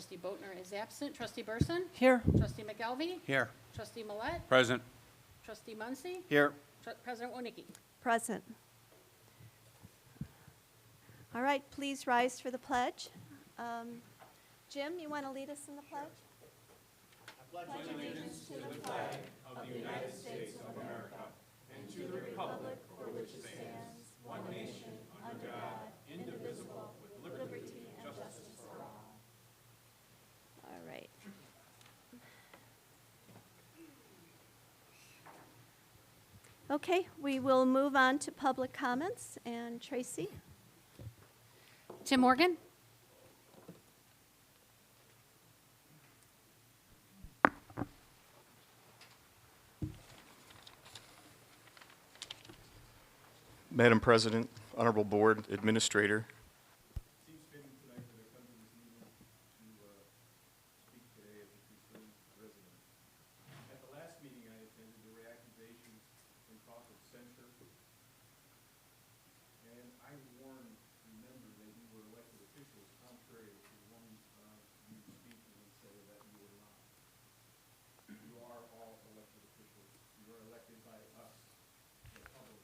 Trustee Boatner is absent. Trustee Burson? Here. Trustee McElvey? Here. Trustee Millette? Present. Trustee Muncy? Here. President Wonicky? Present. All right, please rise for the pledge. Jim, you want to lead us in the pledge? All right. Okay, we will move on to public comments, and Tracy? Tim Morgan? Madam President, Honorable Board, Administrator. Seems fitting tonight that I come to this meeting to speak today as a concerned resident. At the last meeting I attended, there were accusations and talk of censure. And I warned the members that you were elected officials contrary to one you speaking and say that you were not. You are all elected officials. You are elected by us, the public.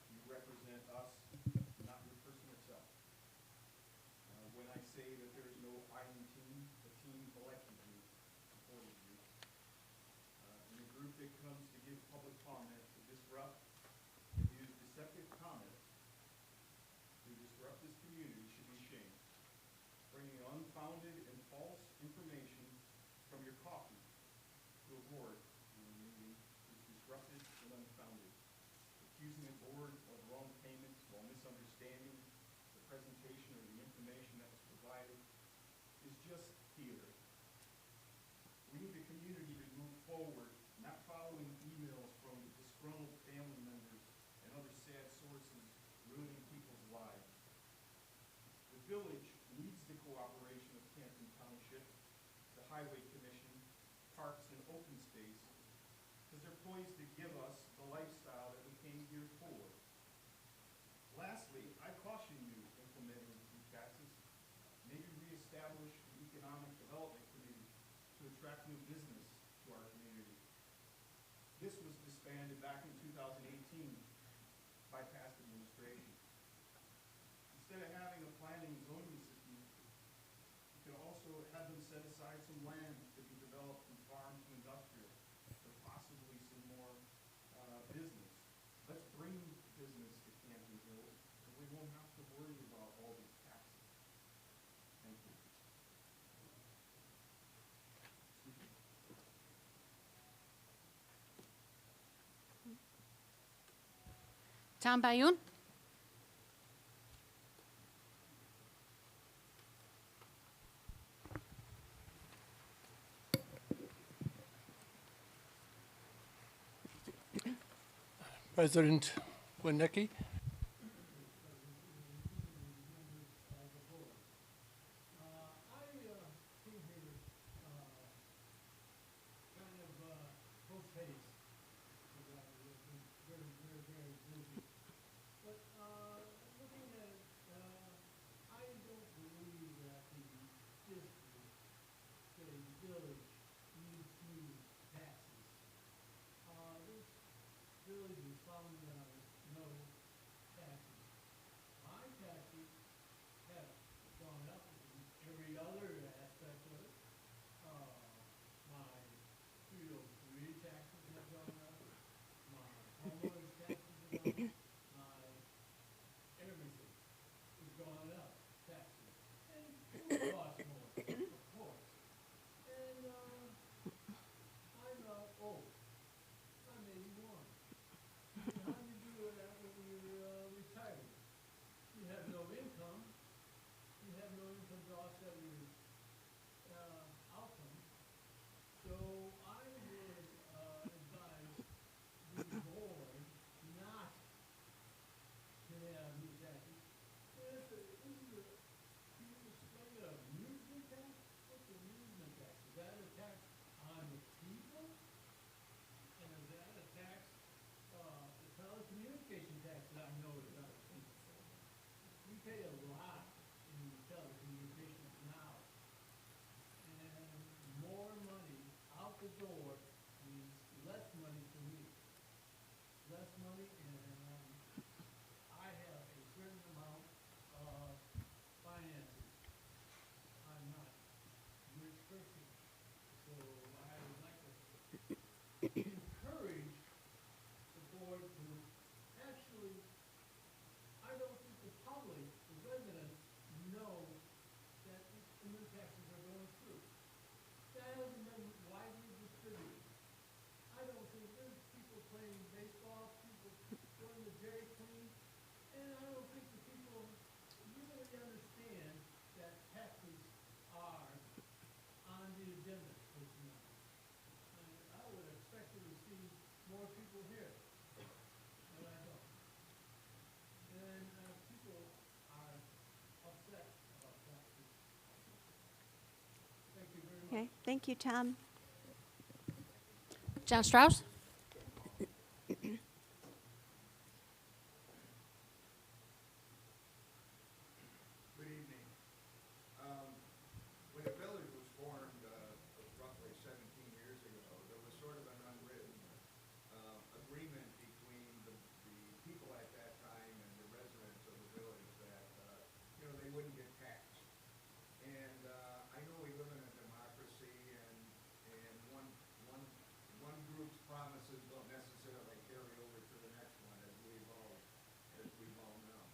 You represent us, not your person itself. When I say that there is no I in team, the team elected you, supported you. And a group that comes to give public comment to disrupt, to use deceptive comment, to disrupt this community should be shamed. Bringing unfounded and false information from your coffee to a board meeting is disruptive and unfounded. Accusing a board of wrong payments while misunderstanding the presentation or the information that was provided is just theater. We need the community to move forward, not following emails from disgruntled family members and other sad sources ruining people's lives. The village needs the cooperation of Canton Township, the Highway Commission, Parks and Open Space, because they're poised to give us the lifestyle that we came here for. Lastly, I caution you implementing new taxes. Maybe reestablish the Economic Development Committee to attract new business to our community. This was disbanded back in 2018 by past administration. Instead of having a planning and zoning system, you could also have them set aside some land to be developed from farm to industrial, or possibly some more business. Let's bring business to Canton Hills, and we won't have to worry about all these taxes. Thank you. Tom Bayun? President Winicky, Okay, thank you, Tom. John Strauss? Good evening. When the village was formed roughly 17 years ago, there was sort of an unwritten agreement between the people at that time and the residents of the village that, they wouldn't get taxed. And I know we live in a democracy, and one group's promises don't necessarily carry over to the next one, as we've all known.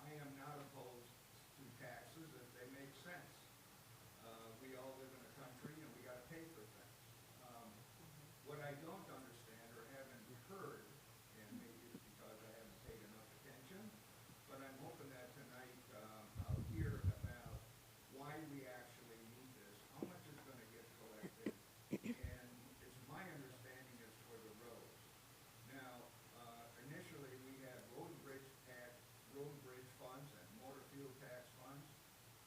I am not opposed to taxes if they make sense. We all live in a country and we gotta pay for things. What I don't understand or haven't heard, and maybe it's because I haven't paid enough attention, but I'm hoping that tonight I'll hear about why we actually need this, how much is gonna get collected, and it's my understanding it's for the roads. Now, initially, we had road and bridge funds and motor fuel tax funds.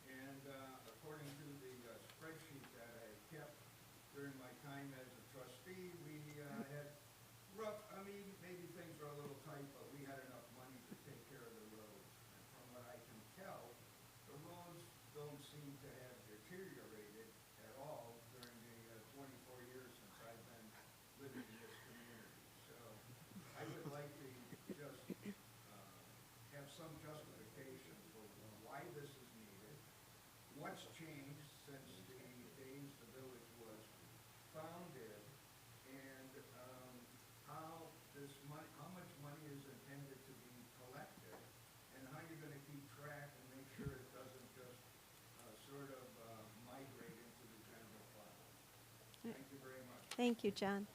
And according to the spreadsheet that I kept during my time as a trustee, we had maybe things are a little tight, but we had enough money to take care of the roads. And from what I can tell, the roads don't seem to have deteriorated at all during the 24 years since I've been living in this community. So I would like to just have some justification for why this is needed, what's changed since the days the village was founded, and how much money is intended to be collected, and how you're going to keep track and make sure it doesn't just migrate into the general fund. Thank you very much. Thank you, John.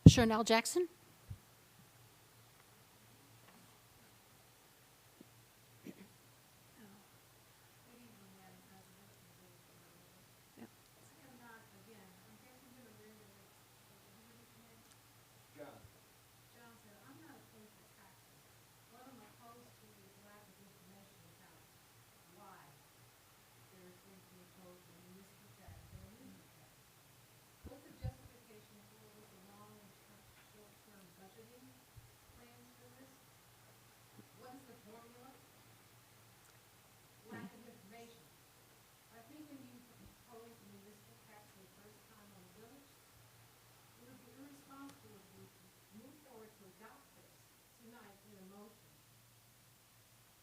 Chanel Jackson? John. John said, I'm not opposed to taxes. What I'm opposed to is lack of information about why there's going to be opposed to municipal tax and a municipal tax. What's the justification for the long and short-term budgeting plans for this? What is the formula? Lack of information. I think when you propose a municipal tax for the first time on the village, it would be irresponsible if we move forward to adopt this tonight in a motion,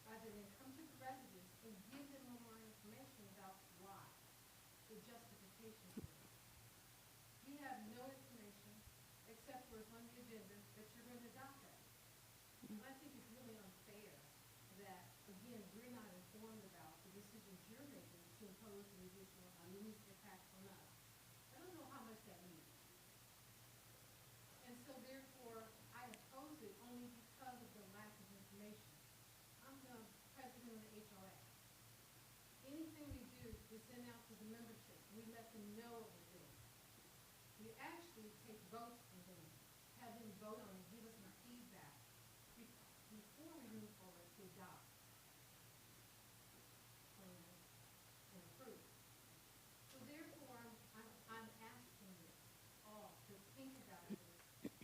rather than come to the residents and give them more information about why, the justification for it. You have no information except for it's on the agenda that you're going to adopt that. And I think it's really unfair that, again, we're not informed about the decisions you're making to impose an additional municipal tax on us. I don't know how much that means. And so therefore, I oppose it only because of the lack of information. I'm the president of the HOA. Anything we do is send out to the membership. We let them know of the thing. We actually take votes from them, have them vote on it, give us some feedback before we move forward to adopt plans and approve. So therefore, I'm asking you all to think about this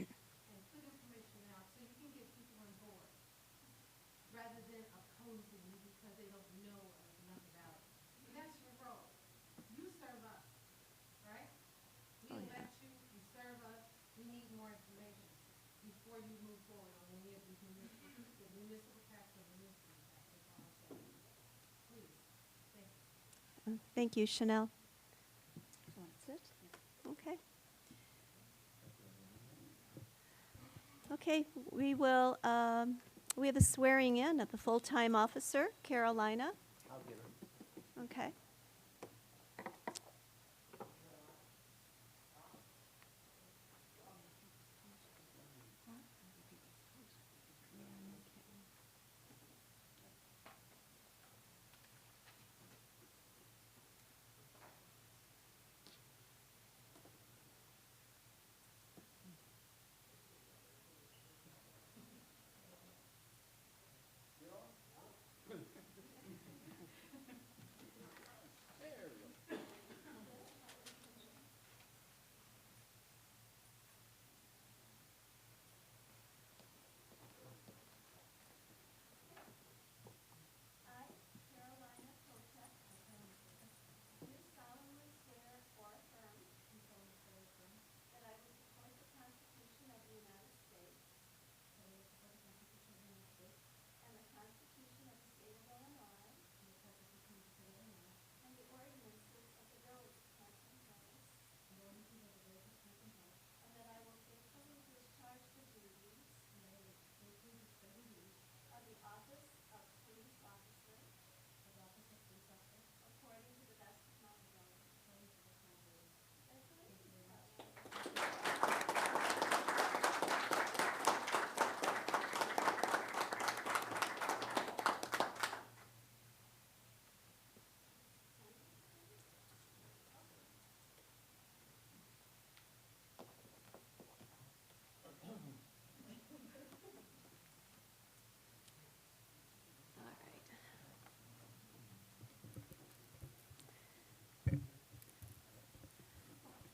and put information out so you can get people on board, rather than opposing you because they don't know enough about it. And that's your role. You serve us, right? We elect you, you serve us, we need more information before you move forward on any of these municipal tax or municipal tax, that's all I'm saying. Please, thank you. Thank you, Chanel. That's it? Okay. Okay, we have a swearing in of the full-time officer, Carolina. I'll get her. Okay.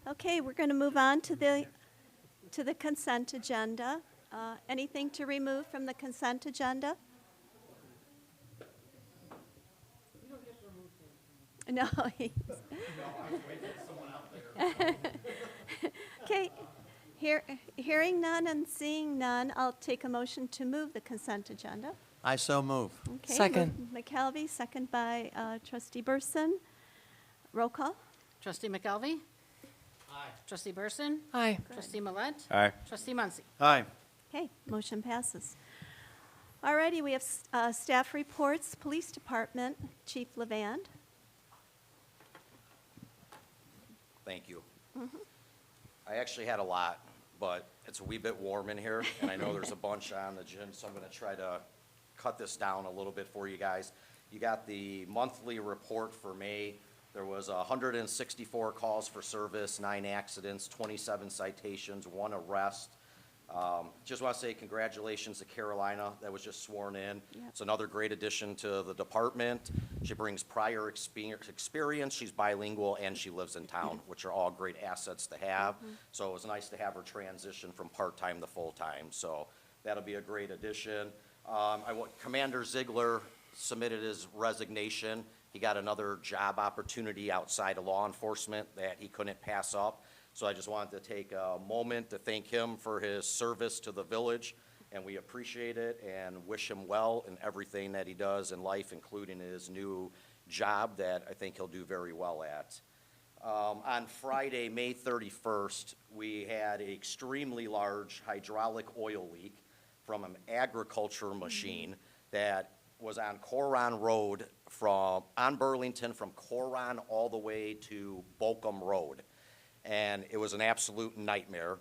Okay, we're going to move on to the consent agenda. Anything to remove from the consent agenda? No. Okay, hearing none and seeing none, I'll take a motion to move the consent agenda. I so move. Okay, Second. McKelvey, second by trustee Burson. Roll call? Trustee McKelvey? Aye. Trustee Burson? Aye. Trustee Millet? Aye. Trustee Muncy? Aye. Okay, motion passes. Alrighty, we have staff reports. Police Department, Chief Levand. Thank you. I actually had a lot, but it's a wee bit warm in here, and I know there's a bunch on the agenda, so I'm gonna try to cut this down a little bit for you guys. You got the monthly report for May. There was 164 calls for service, 9 accidents, 27 citations, 1 arrest. Just want to say congratulations to Carolina, that was just sworn in. Yep. It's another great addition to the department. She brings prior experience, she's bilingual, and she lives in town, which are all great assets to have. So it was nice to have her transition from part-time to full-time, so that'll be a great addition. Commander Ziegler submitted his resignation. He got another job opportunity outside of law enforcement that he couldn't pass up. So I just wanted to take a moment to thank him for his service to the village, and we appreciate it and wish him well in everything that he does in life, including his new job that I think he'll do very well at. On Friday, May 31st, we had an extremely large hydraulic oil leak from an agriculture machine that was on Coron Road on Burlington from Coron all the way to Bolcom Road. And it was an absolute nightmare.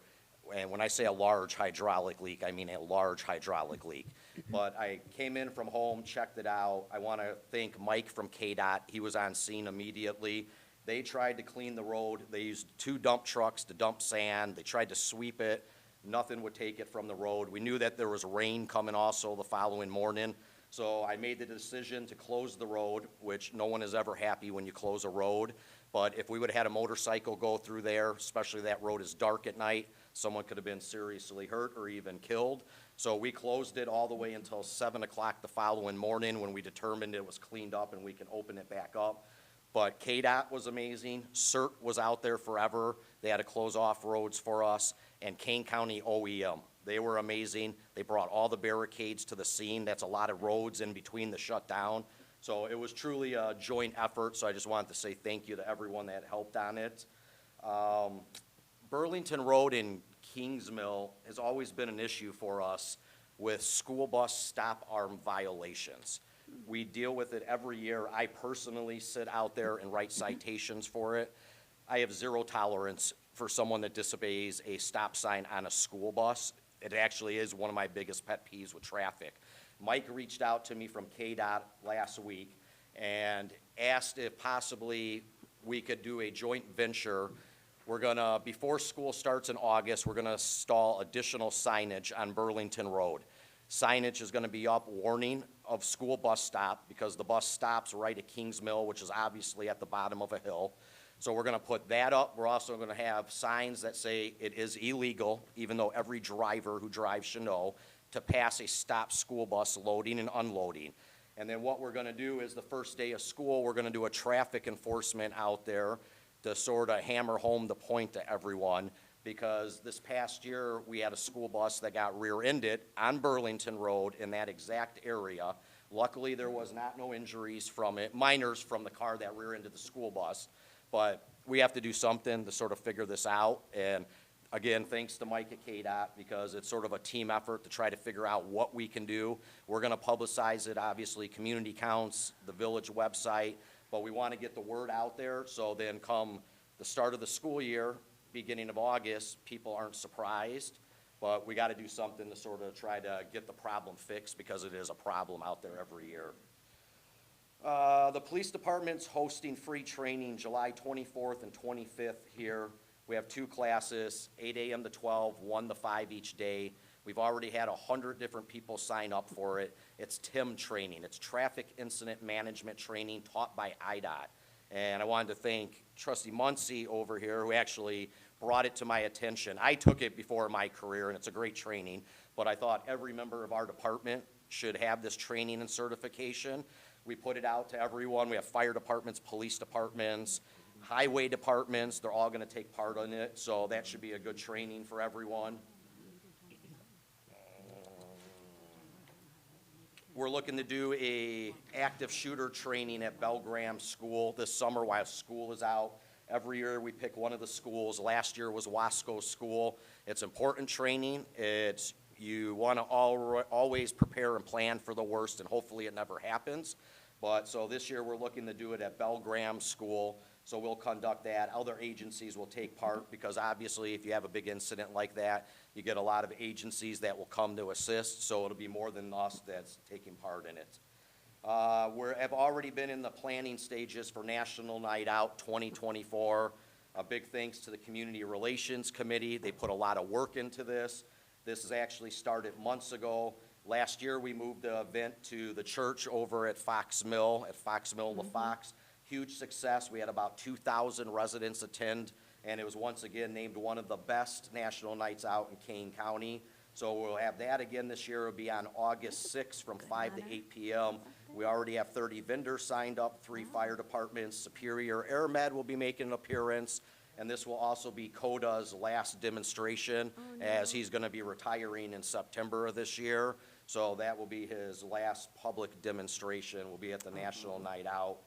And when I say a large hydraulic leak, I mean a large hydraulic leak. But I came in from home, checked it out. I want to thank Mike from KDOT. He was on scene immediately. They tried to clean the road. They used 2 dump trucks to dump sand. They tried to sweep it. Nothing would take it from the road. We knew that there was rain coming also the following morning. So I made the decision to close the road, which no one is ever happy when you close a road. But if we would have had a motorcycle go through there, especially that road is dark at night, someone could have been seriously hurt or even killed. So we closed it all the way until 7 o'clock the following morning when we determined it was cleaned up and we can open it back up. But KDOT was amazing. CERT was out there forever. They had to close off roads for us. And Kane County OEM. They were amazing. They brought all the barricades to the scene. That's a lot of roads in between the shutdown. So it was truly a joint effort, so I just wanted to say thank you to everyone that helped on it. Burlington Road in Kingsmill has always been an issue for us with school bus stop arm violations. We deal with it every year. I personally sit out there and write citations for it. I have 0 tolerance for someone that disobeys a stop sign on a school bus. It actually is one of my biggest pet peeves with traffic. Mike reached out to me from KDOT last week and asked if possibly we could do a joint venture. We're gonna, before school starts in August, we're gonna install additional signage on Burlington Road. Signage is gonna be up, warning of school bus stop, because the bus stops right at Kingsmill, which is obviously at the bottom of a hill. So we're gonna put that up. We're also gonna have signs that say it is illegal, even though every driver who drives should know, to pass a stop school bus loading and unloading. And then what we're gonna do is the first day of school, we're gonna do a traffic enforcement out there to sort of hammer home the point to everyone, because this past year, we had a school bus that got rear-ended on Burlington Road in that exact area. Luckily, there was no injuries from it, minors from the car that rear-ended the school bus. But we have to do something to sort of figure this out. And again, thanks to Mike at KDOT, because it's sort of a team effort to try to figure out what we can do. We're gonna publicize it, obviously, community counts, the village website, but we wanna get the word out there, so then come the start of the school year, beginning of August, people aren't surprised. But we gotta do something to sort of try to get the problem fixed, because it is a problem out there every year. The police department's hosting free training July 24th and 25th here. We have 2 classes, 8 a.m. to 12, 1 to 5 each day. We've already had 100 different people sign up for it. It's TIM training. It's traffic incident management training taught by IDOT. And I wanted to thank Trustee Muncy over here, who actually brought it to my attention. I took it before my career, and it's a great training, but I thought every member of our department should have this training and certification. We put it out to everyone. We have fire departments, police departments, highway departments. They're all going to take part in it, so that should be a good training for everyone. We're looking to do a active shooter training at Belgraham School this summer while school is out. Every year we pick one of the schools. Last year was Wasco School. It's important training. You want to always prepare and plan for the worst, and hopefully it never happens. But so this year we're looking to do it at Belgraham School. So we'll conduct that. Other agencies will take part because obviously if you have a big incident like that, you get a lot of agencies that will come to assist. So it'll be more than us that's taking part in it. Have already been in the planning stages for National Night Out 2024. A big thanks to the Community Relations Committee. They put a lot of work into this. This has actually started months ago. Last year, we moved the event to the church over at Fox Mill, La Fox. Huge success. We had about 2,000 residents attend, and it was once again named one of the best national nights out in Kane County. So we'll have that again this year. It'll be on August 6th from 5 to 8 p.m. We already have 30 vendors signed up, 3 fire departments. Superior Air Med will be making an appearance. And this will also be CODA's last demonstration, as he's going to be retiring in September of this year. So that will be his last public demonstration, will be at the National Night Out.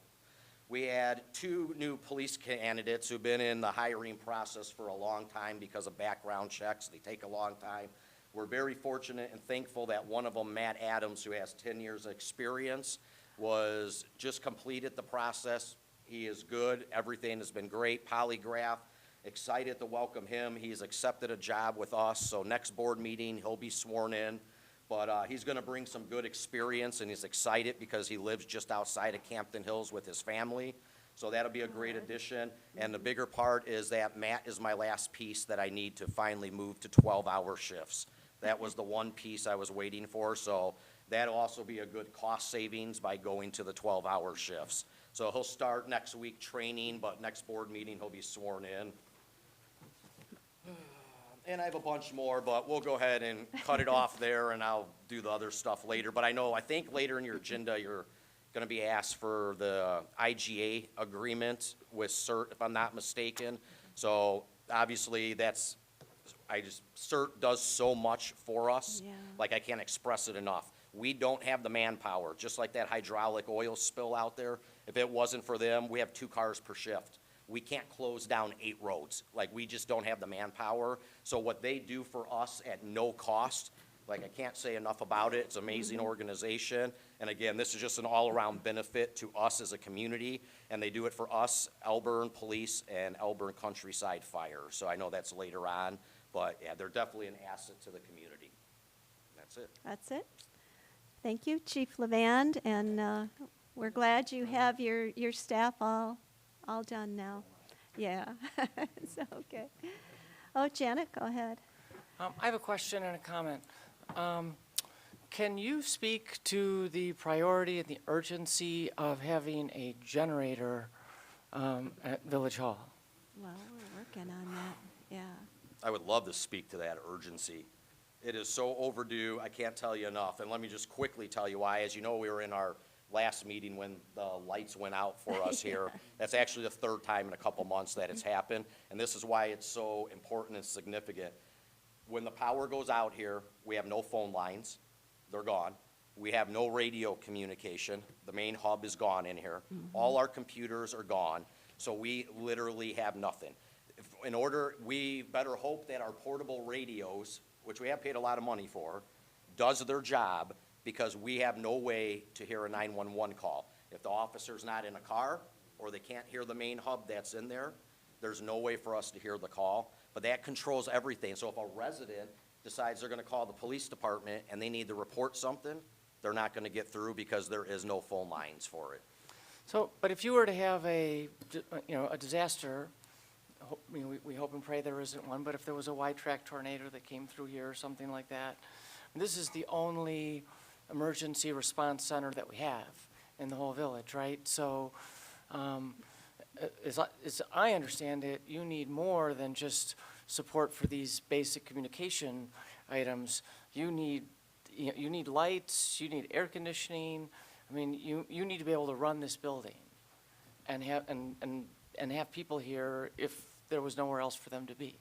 We had 2 new police candidates who've been in the hiring process for a long time because of background checks. They take a long time. We're very fortunate and thankful that one of them, Matt Adams, who has 10 years of experience, was just completed the process. He is good. Everything has been great. Polygraph, excited to welcome him. He's accepted a job with us, so next board meeting, he'll be sworn in. But he's going to bring some good experience, and he's excited because he lives just outside of Campton Hills with his family. So that'll be a great addition. And the bigger part is that Matt is my last piece that I need to finally move to 12-hour shifts. That was the one piece I was waiting for, so that'll also be a good cost savings by going to the 12-hour shifts. So he'll start next week training, but next board meeting he'll be sworn in. And I have a bunch more, but we'll go ahead and cut it off there, and I'll do the other stuff later. But I think later in your agenda, you're going to be asked for the IGA agreement with CERT, if I'm not mistaken. So obviously, CERT does so much for us. Yeah. Like, I can't express it enough. We don't have the manpower, just like that hydraulic oil spill out there. If it wasn't for them, we have 2 cars per shift. We can't close down 8 roads. Like, we just don't have the manpower. So what they do for us at no cost, like, I can't say enough about it. It's an amazing organization. And again, this is just an all-around benefit to us as a community. And they do it for us, Elburn Police and Elburn Countryside Fire. So I know that's later on, but yeah, they're definitely an asset to the community. That's it. That's it. Thank you, Chief Levand, and we're glad you have your staff all done now. Yeah, so, okay. Oh, Janet, go ahead. I have a question and a comment. Can you speak to the priority and the urgency of having a generator at Village Hall? Well, we're working on that, yeah. I would love to speak to that urgency. It is so overdue, I can't tell you enough. And let me just quickly tell you why. As you know, we were in our last meeting when the lights went out for us here. That's actually the 3rd time in a couple months that it's happened. And this is why it's so important and significant. When the power goes out here, we have no phone lines. They're gone. We have no radio communication. The main hub is gone in here. All our computers are gone. So we literally have nothing. We better hope that our portable radios, which we have paid a lot of money for, does their job, because we have no way to hear a 911 call. If the officer's not in a car or they can't hear the main hub that's in there, there's no way for us to hear the call. But that controls everything. So if a resident decides they're going to call the police department and they need to report something, they're not going to get through because there is no phone lines for it. So, but if you were to have a disaster, we hope and pray there isn't one, but if there was a wide-track tornado that came through here or something like that, this is the only emergency response center that we have in the whole village, right? So as I understand it, you need more than just support for these basic communication items. You need lights, you need air conditioning. I mean, you need to be able to run this building and have people here if there was nowhere else for them to be.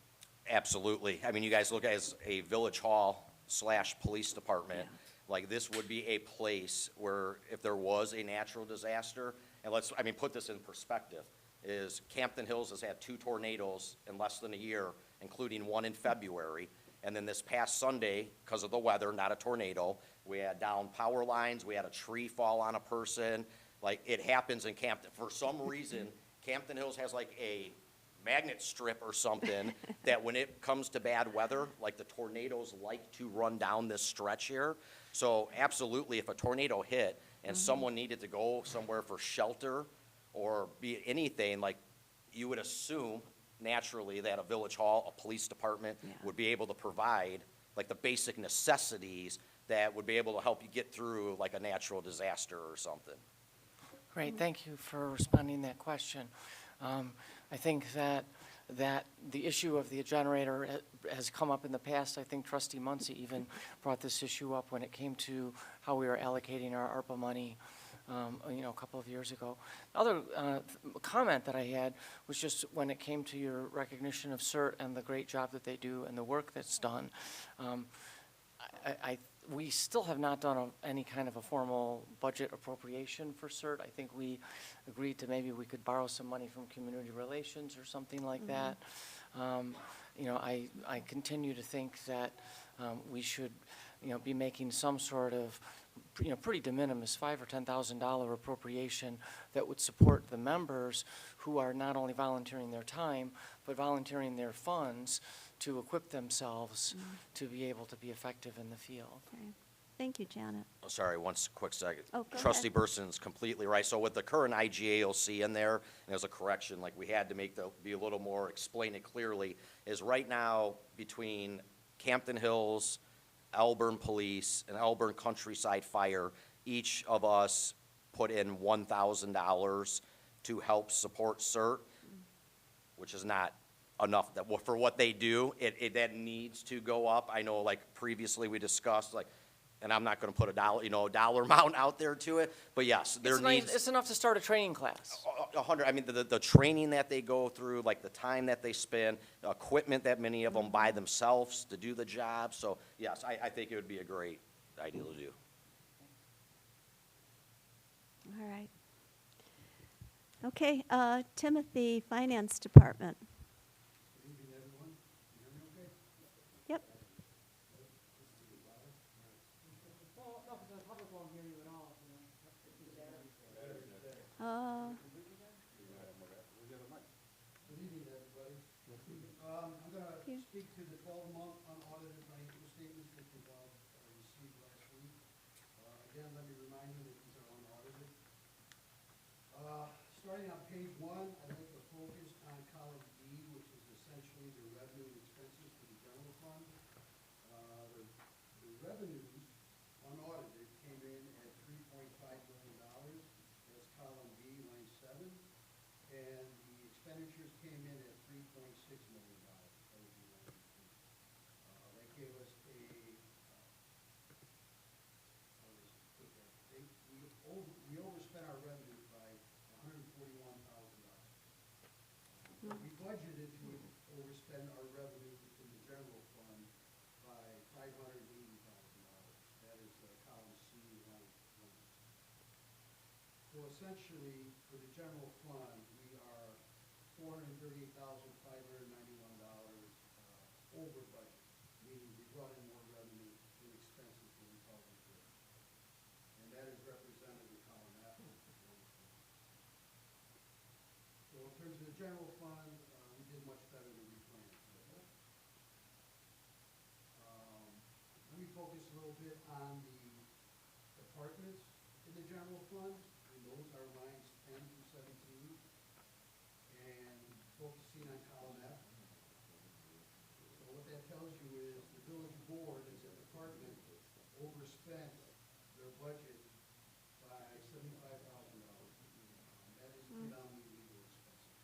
Absolutely. I mean, you guys look at it as a village hall / police department. Like, this would be a place where if there was a natural disaster, and put this in perspective, is Campton Hills has had 2 tornadoes in less than a year, including one in February. And then this past Sunday, because of the weather, not a tornado, we had down power lines, we had a tree fall on a person. Like, it happens in Campton. For some reason, Campton Hills has like a magnet strip or something that when it comes to bad weather, like the tornadoes like to run down this stretch here. So absolutely, if a tornado hit and someone needed to go somewhere for shelter or be anything, like, you would assume naturally that a village hall, a police department would be able to provide like the basic necessities that would be able to help you get through like a natural disaster or something. Great, thank you for responding to that question. I think that the issue of the generator has come up in the past. I think Trustee Muncy even brought this issue up when it came to how we were allocating our ARPA money, a couple of years ago. Other comment that I had was just when it came to your recognition of CERT and the great job that they do and the work that's done. We still have not done any kind of a formal budget appropriation for CERT. I think we agreed to maybe we could borrow some money from community relations or something like that. I continue to think that we should, be making some sort of, pretty de minimis $5,000 or $10,000 appropriation that would support the members who are not only volunteering their time, but volunteering their funds to equip themselves to be able to be effective in the field. Okay. Thank you, Janet. Oh, sorry, quick second. Oh, go Trustee ahead. Burson's completely right. So with the current IGAOC in there, and there's a correction, like we had to be a little more, explain it clearly, is right now between Campton Hills, Elburn Police, and Elburn Countryside Fire, each of us put in $1,000 to help support CERT, which is not enough for what they do. That needs to go up. I know, like previously we discussed, like, and I'm not going to put a dollar amount out there to it, but yes, It's enough to start a training class. 100. I mean, the training that they go through, like the time that they spend, equipment that many of them buy themselves to do the job. So yes, I think it would be a great idea to do. All right. Okay, Timothy, Finance Department. Good evening, everyone. Can you hear me okay? Yep. Well, no, because the public won't hear you at all. Good evening, everybody. I'm going to speak to the 12-month unaudited financial statements that you've all received last week. Again, let me remind you that these are unaudited. Starting on page 1, I'd like to focus on column D, which is essentially the revenue and expenses for the general fund. The revenues, unaudited, came in at $3.5 million. That's column D, line 7. And the expenditures came in at $3.6 million. That would be line 2. That gave us we overspent our revenues by $141,000. We budgeted to overspend our revenues in the general fund by $580,000. That is column C, line 1. So essentially, for the general fund, we are $438,591 over budget, meaning we brought in more revenue than expenses than we thought we could. And that is represented in column F. So in terms of the general fund, we did much better than we planned. Let me focus a little bit on the departments in the general fund, and those are lines 10 through 17, and focusing on column F. So what that tells you is the village board as a department overspent their budget by $75,000. That is predominantly legal expenses.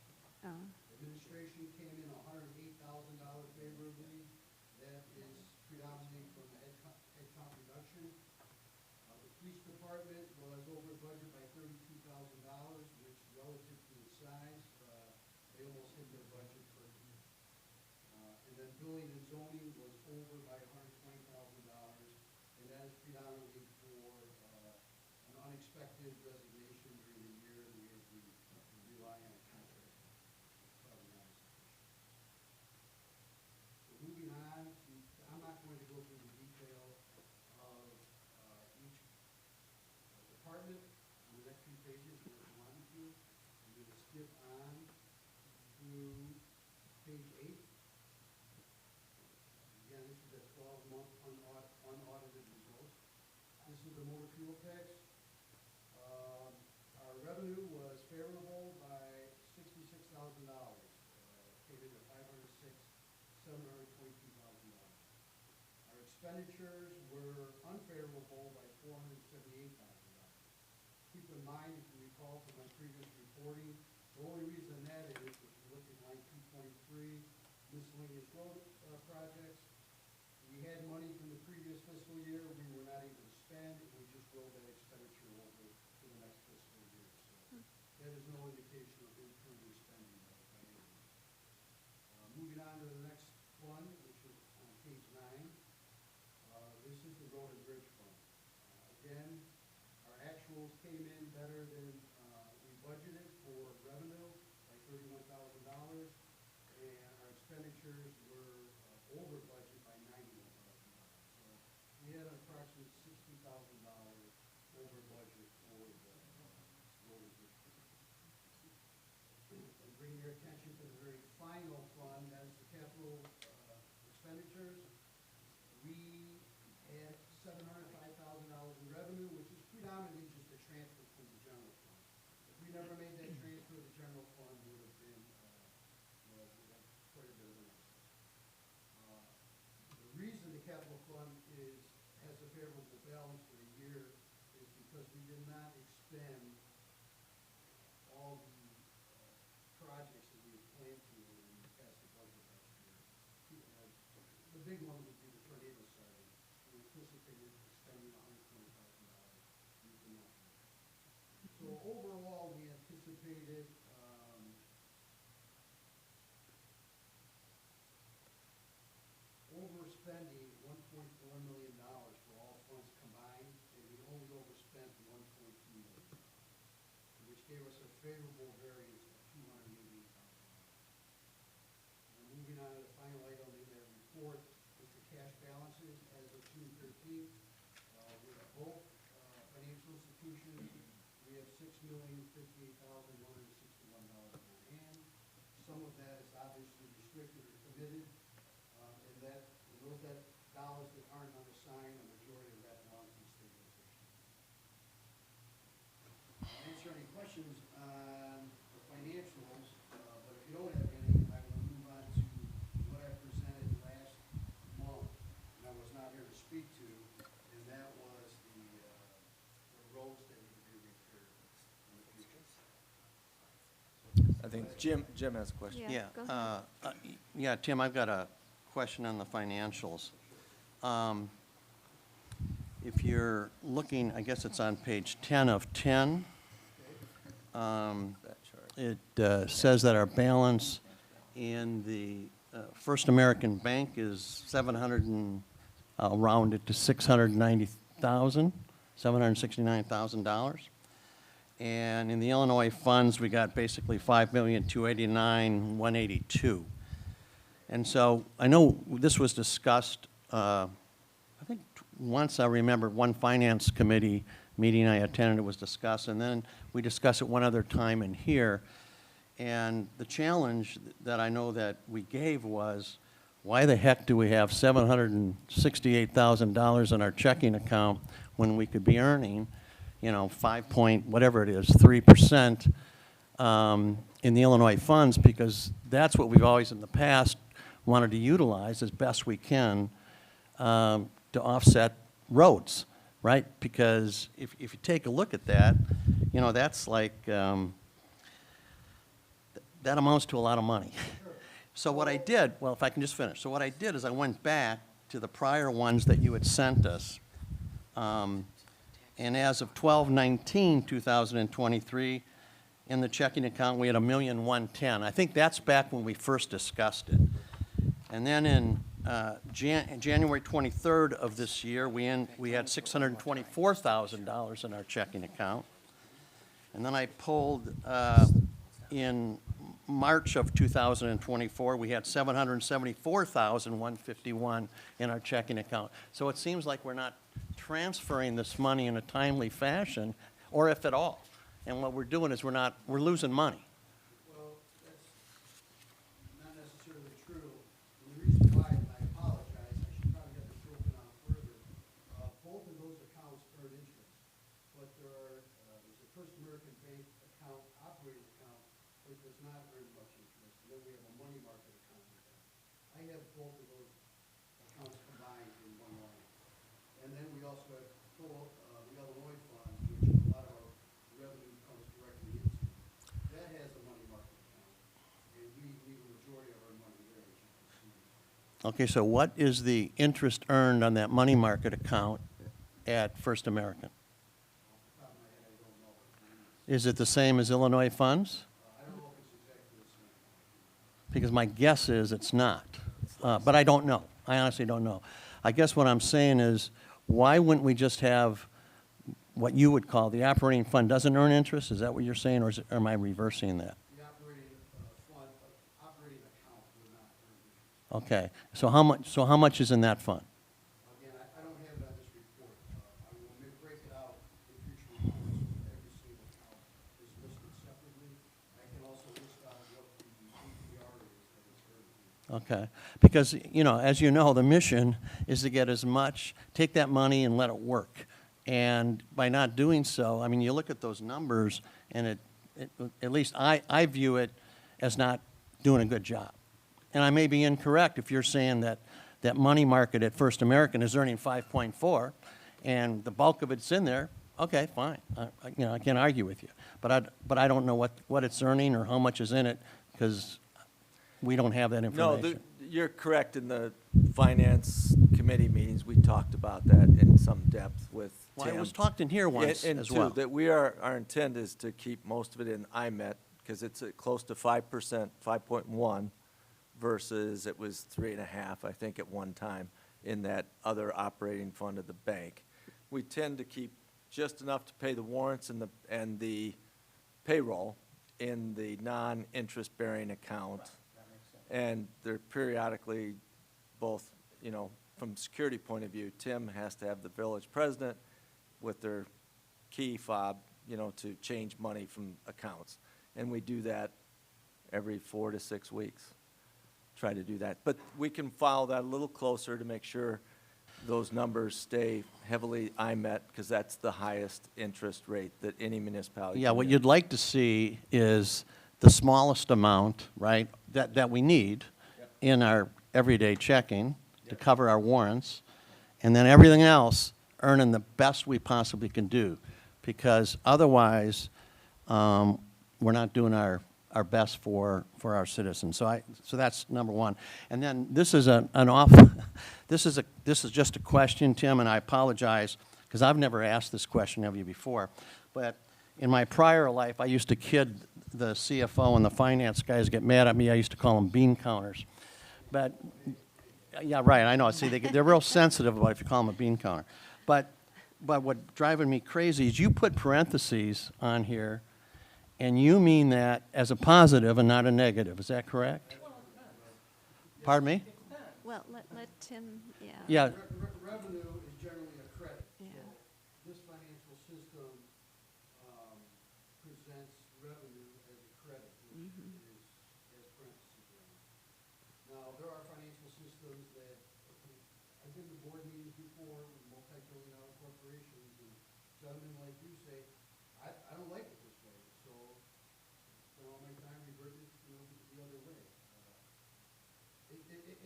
Administration came in $108,000 favorably. That is predominantly from the headcount reduction. The police department was over budget by $32,000, which relative to its size, they almost hit their budget perfectly. And then building and zoning was over by $120,000, and that is predominantly for an unexpected resignation during the year, and we had to rely on a contract. Probably not as efficient. So moving on to, I'm not going to go through the detail of each department on the next few pages if you want me to. I'm going to skip on through page 8. Again, this is a 12-month unaudited results. This is the motor fuel tax. Our revenue was favorable by $66,000. Came in at $722,000. Our expenditures were unfavorable by $478,000. Keep in mind, if you recall from my previous reporting, the only reason that is, if you look at line 2.3, miscellaneous road projects, we had money from the previous fiscal year, we were not able to spend, and we just rolled that expenditure over to the next fiscal year. So that is no indication of improving spending by any means. Moving on to the next fund, which is on page 9. This is the Road and Bridge Fund. Again, our actuals came in better than we budgeted for revenue by $31,000, and our expenditures were over budget by $91,000. So we had an approximate $60,000 over budget for the Road and Bridge Fund. And bringing your attention to the very final fund, that is the capital expenditures. We had $705,000 in revenue, which is predominantly just a transfer from the general fund. If we never made that transfer, the general fund would have been, we'd have quite a bit of an excess. The reason the capital fund has a favorable balance for the year is because we did not expend all the projects that we had planned to when we passed the budget last year. The big one would be the tornado siren. We anticipated spending $120,000. We did not do that. So overall, we anticipated overspending $1.4 million for all funds combined, and we only overspent $1.2 million, which gave us a favorable variance of $288,000. Moving on to the final item in that report is the cash balances as of June 13th. With both financial institutions, we have $6,058,161 on hand. Some of that is obviously restricted or committed, and those dollars that aren't unassigned, a majority of that belongs to the stabilization. I'll answer any questions on the financials, but if you don't have any, I will move on to what I presented last month, and I was not here to speak to, and that was the roads that need to be repaired in the future. I think Jim has a question. Yeah, go ahead. Yeah, Tim, I've got a question on the financials. If you're looking, I guess it's on page 10 of 10, That chart. it says that our balance in the First American Bank is I'll round it to $769,000. And in the Illinois funds, we got basically $5,289,182. And so I know this was discussed, I think once I remember one finance committee meeting I attended, it was discussed, and then we discussed it one other time in here. And the challenge that I know that we gave was, why the heck do we have $768,000 in our checking account when we could be earning, 5 point, whatever it is, 3% in the Illinois funds, because that's what we've always in the past wanted to utilize as best we can to offset roads, right? Because if you take a look at that, that's like, that amounts to a lot of money. So what I did, well, if I can just finish. So what I did is I went back to the prior ones that you had sent us. And as of 12/19/2023, in the checking account, we had $1,110,000. I think that's back when we first discussed it. And then in January 23rd of this year, we had $624,000 in our checking account. And then I pulled in March of 2024, we had $774,151 in our checking account. So it seems like we're not transferring this money in a timely fashion, or if at all. And what we're doing is we're losing money. Well, that's not necessarily true. And the reason why, and I apologize, I should probably have this broken out further. Both of those accounts earn interest, but there's a First American Bank account, operating account, which does not earn much interest. And then we have a money market account with that. I have both of those accounts combined in one line. And then we also have the Illinois funds, which a lot of our revenue comes directly into. That has a money market account, and we leave a majority of our money there, as you can see. Okay, so what is the interest earned on that money market account at First American? Off the top of my head, I don't know. Is it the same as Illinois funds? I don't know if it's exactly the same. Because my guess is it's not. But I don't know. I honestly don't know. I guess what I'm saying is, why wouldn't we just have what you would call the operating fund doesn't earn interest? Is that what you're saying, or am I reversing that? The operating fund, operating account would not earn interest. Okay. So how much is in that fund? Again, I don't have it on this report. I will break it out in future reports. Every single account is listed separately. I can also list out what the APR is that is earned. Okay. Because, as you know, the mission is to get as much, take that money and let it work. And by not doing so, I mean, you look at those numbers, and at least I view it as not doing a good job. And I may be incorrect if you're saying that money market at First American is earning 5.4, and the bulk of it's in there. Okay, fine. I can't argue with you. But I don't know what it's earning or how much is in it, because we don't have that information. You're correct. In the finance committee meetings, we talked about that in some depth with Well, Tim. it was talked in here once And as too, well. that our intent is to keep most of it in IMET, because it's at close to 5%, 5.1, versus it was 3.5, I think, at one time in that other operating fund of the bank. We tend to keep just enough to pay the warrants and the payroll in the non-interest bearing account. And they're periodically both, from a security point of view, Tim has to have the village president with their key fob, to change money from accounts. And we do that every 4 to 6 weeks, try to do that. But we can follow that a little closer to make sure those numbers stay heavily IMET, because that's the highest interest rate that any municipality Yeah, can what get. you'd like to see is the smallest amount, right, that we need in our everyday checking to cover our warrants, and then everything else earning the best we possibly can do, because otherwise, we're not doing our best for our citizens. So that's number one. And then this is this is just a question, Tim, and I apologize, because I've never asked this question of you before, but in my prior life, I used to kid the CFO and the finance guys get mad at me. I used to call them bean counters. But, yeah, right, I know. See, they're real sensitive about if you call them a bean counter. But what's driving me crazy is you put parentheses on here, and you mean that as a positive and not a negative. Is that correct? Pardon me? Well, let Tim, yeah. Yeah, Revenue is generally a credit. Yeah. So this financial system presents revenue as a credit, which has parentheses around it. Now, there are financial systems that, I've been to board meetings before with multi-billion-dollar corporations, and gentlemen like you say, I don't like it this way, so spend all my time reverting, the other way. It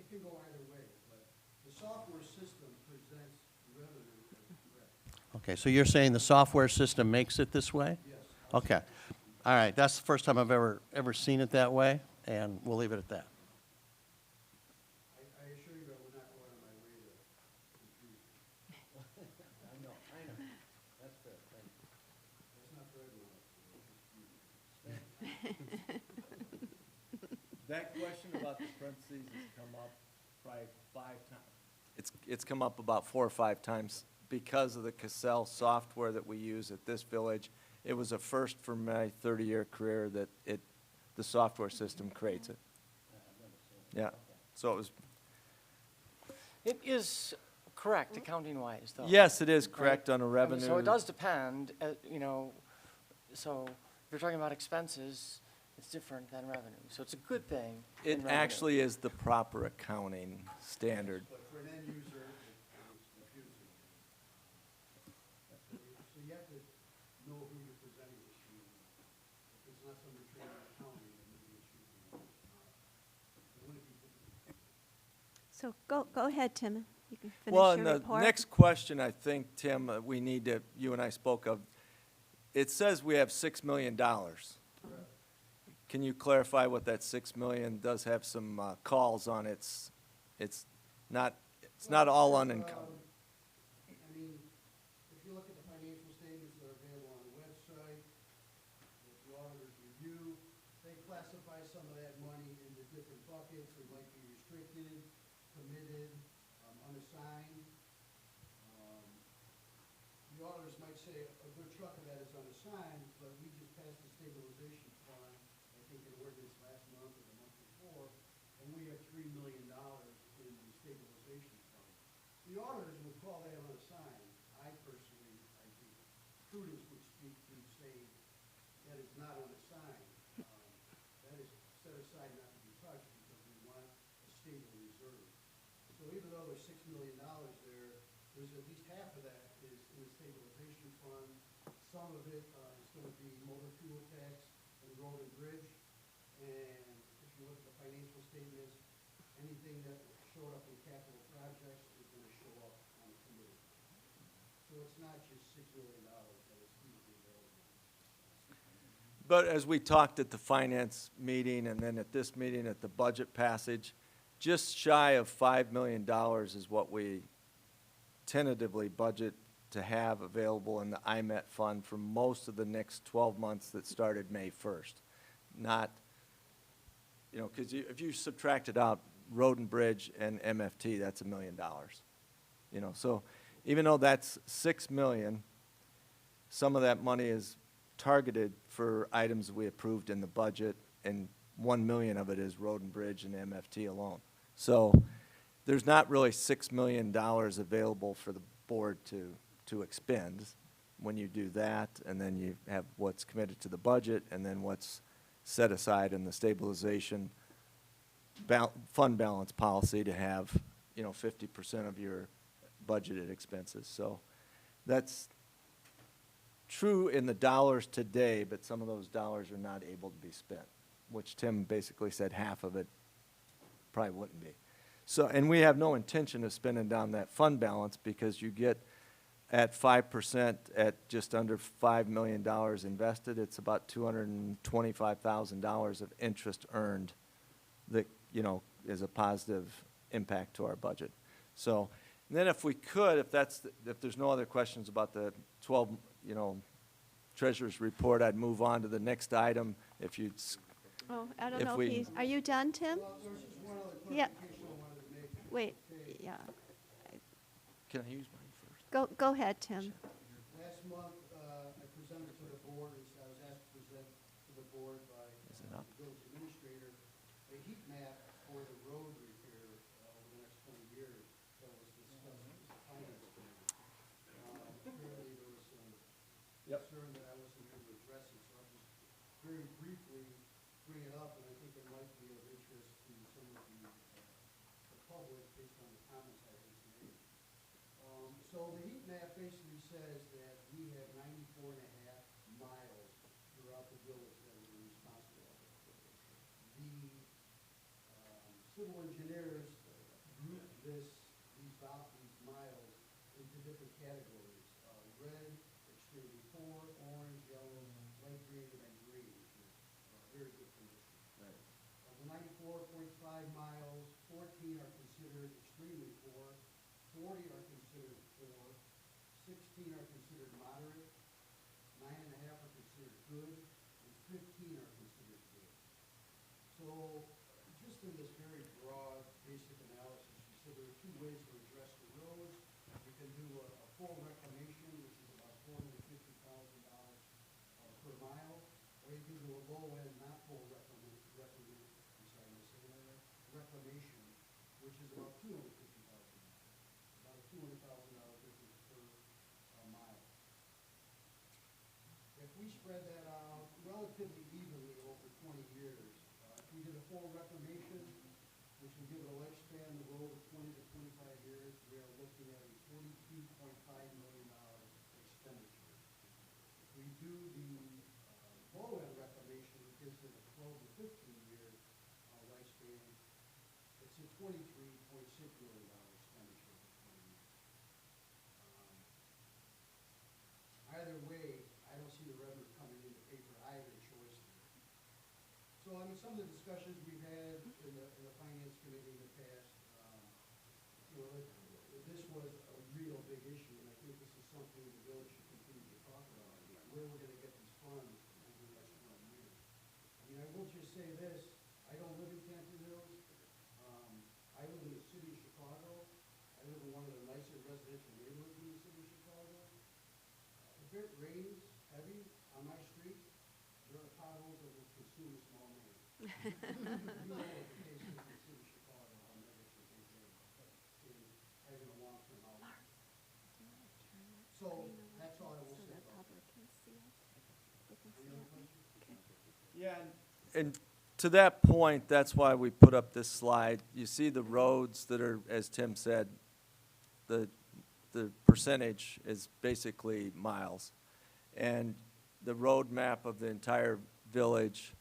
can go either way, but the software system presents revenue as a credit. okay, so you're saying the software system makes it this way? Yes. Okay. All right, that's the first time I've ever seen it that way, and we'll leave it at that. I assure you I will not go out of my way to confuse you. I know. That's fair, thank you. That's not for everyone. That question about the parentheses has come up probably 5 times. It's come up about 4 or 5 times because of the Cassell software that we use at this village. It was a first for my 30-year career that the software system creates it. Yeah, so it was, It is correct accounting-wise, though. yes, it is right? correct on a I mean, revenue. So it does depend, you know, so if you're talking about expenses, it's different than revenue. So it's a good thing. in It revenue. actually is the proper accounting standard. But for an end user, it's confusing. So you have to know who you're presenting this to. If it's not somebody trained in accounting, then maybe it should be. It wouldn't be. So go ahead, Tim. You can finish Well, your and the report. next question, I think, Tim, we need to, you and I spoke of, it says we have $6 million. Can you clarify what that 6 million does have some calls on it? It's not all unencumbered. I mean, if you look at the financial statements that are available on the website, that the auditors review, they classify some of that money into different buckets. It might be restricted, committed, unassigned. The auditors might say a good chunk of that is unassigned, but we just passed the stabilization fund, I think in ordinance last month or the month before, and we have $3 million in the stabilization fund. The auditors would call that unassigned. I personally, I think prudence would speak to say that is not unassigned. That is set aside not to be touched because we want a stable reserve. So even though there's $6 million there, there's at least half of that is in the stabilization fund. Some of it is going to be motor fuel tax and road and bridge. And if you look at the financial statements, anything that showed up in capital projects is going to show up on the committee. So it's not just $6 million that is easily available. But as we talked at the finance meeting and then at this meeting at the budget passage, just shy of $5 million is what we tentatively budget to have available in the IMET fund for most of the next 12 months that started May 1st. Not, you know, because if you subtracted out road and bridge and MFT, that's $1 million. You know, so even though that's 6 million, some of that money is targeted for items we approved in the budget, and 1 million of it is road and bridge and MFT alone. So there's not really $6 million available for the board to expend when you do that, and then you have what's committed to the budget, and then what's set aside in the stabilization fund balance policy to have, you know, 50% of your budgeted expenses. So that's true in the dollars today, but some of those dollars are not able to be spent, which Tim basically said half of it probably wouldn't be. So, and we have no intention of spending down that fund balance because you get at 5% at just under $5 million invested, it's about $225,000 of interest earned that, you know, is a positive impact to our budget. So, and then if we could, if there's no other questions about the 12, you know, treasurer's report, I'd move on to the next item. If you'd, Oh, I don't if know if we- he's, are you done, Tim? Well, there's just one other Yeah. clarification I wanted to make. Wait, Okay. yeah. can I use mine first? Go ahead, Tim. Last month, I presented to the board, I was asked to present to the board by Is it the up? village administrator, a heat map for the road repair over the next 20 years that was discussed with the finance committee. Apparently, there was some concern that I wasn't here to address it, so I'll just very briefly bring it up, and I think it might be of interest to some of the public based on the comments I just made. So the heat map basically says that we have 94 and a half miles throughout the village that we're responsible for. The civil engineers group these miles into different categories. Red, extremely poor, orange, yellow, light green, and then green. the 94.5 miles, 14 are considered extremely poor, 40 are considered poor, 16 are considered moderate, 9.5 are considered good, and 15 are considered good. So, just in this very broad, basic analysis, you said there are two ways to address the roads. You can do a full reclamation, which is about $450,000 per mile, or you can do a low end, not full reclamation, which is about $250,000, about a $200,000 difference per mile. If we spread that out relatively evenly over 20 years, if we did a full reclamation, which would give it a lifespan, the road of 20 to 25 years, we are looking at a $42.5 million expenditure. If we do the low-end reclamation, it gives it a 12 to 15-year lifespan. It's a $23.6 million expenditure for 20 years. Either way, I don't see the revenue coming in to pay for either choice there. So, I mean, some of the discussions we've had in the finance committee in the past, you know, this was a real big issue, and I think this is something the village should continue to talk about, where we're gonna get these funds over the next 20 years. I mean, I will just say this, I don't live in Campton Hills. I live in the city of Chicago. I live in one of the nicer residential neighborhoods in the city of Chicago. If it rains heavy on my street, there are potholes that will consume a small man. You know what the case is in the city of Chicago, how negligent they've been in having a long-term outlook. So, that's all I will say about that. Any other questions? Yeah, and to that point, that's why we put up this slide. You see the roads that are, as Tim said, the percentage is basically miles. And the road map of the entire village.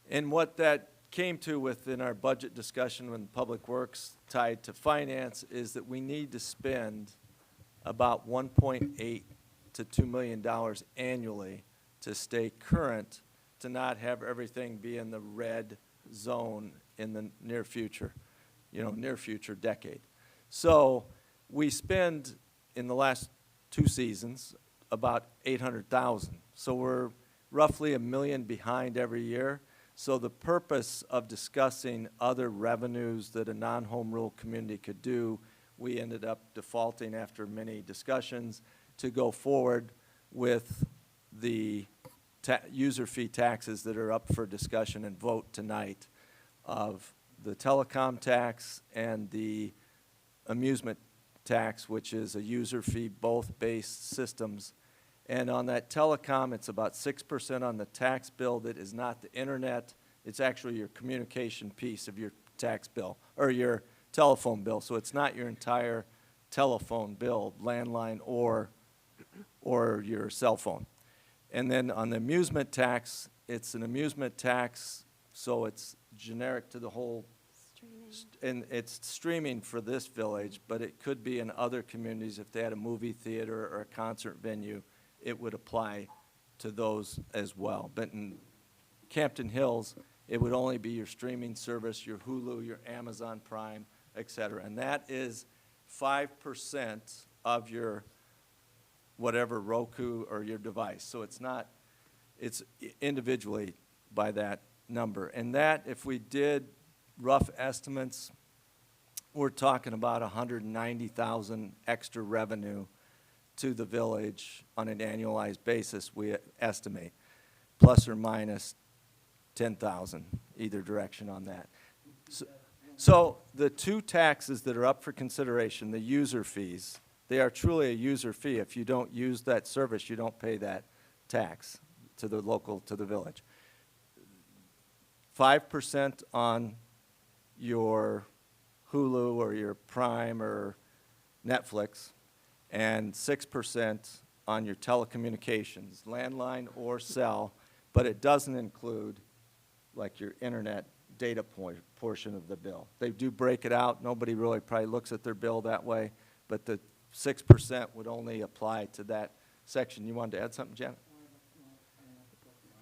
And what that came to within our budget discussion when Public Works tied to finance is that we need to spend about $1.8 to $2 million annually to stay current, to not have everything be in the red zone in the near future, near future decade. So we spend in the last 2 seasons about $800,000. So we're roughly $1 million behind every year. So the purpose of discussing other revenues that a non-home rule community could do, we ended up defaulting after many discussions to go forward with the user fee taxes that are up for discussion and vote tonight of the telecom tax and the amusement tax, which is a user fee, both based systems. And on that telecom, it's about 6% on the tax bill that is not the internet. It's actually your communication piece of your tax bill or your telephone bill. So it's not your entire telephone bill, landline or your cell phone. And then on the amusement tax, it's an amusement tax, so it's generic to the whole, and it's streaming for this village, but it could be in other communities. If they had a movie theater or a concert venue, it would apply to those as well. But in Campton Hills, it would only be your streaming service, your Hulu, your Amazon Prime, et cetera. And that is 5% of your whatever Roku or your device. So it's not, it's individually by that number. And that, if we did rough estimates, we're talking about 190,000 extra revenue to the village on an annualized basis, we estimate, plus or minus 10,000, either direction on that. So the 2 taxes that are up for consideration, the user fees, they are truly a user fee. If you don't use that service, you don't pay that tax to the local, to the village. 5% on your Hulu or your Prime or Netflix, and 6% on your telecommunications, landline or cell, but it doesn't include like your internet data portion of the bill. They do break it out. Nobody really probably looks at their bill that way, but the 6% would only apply to that section. You wanted to add something, Janet?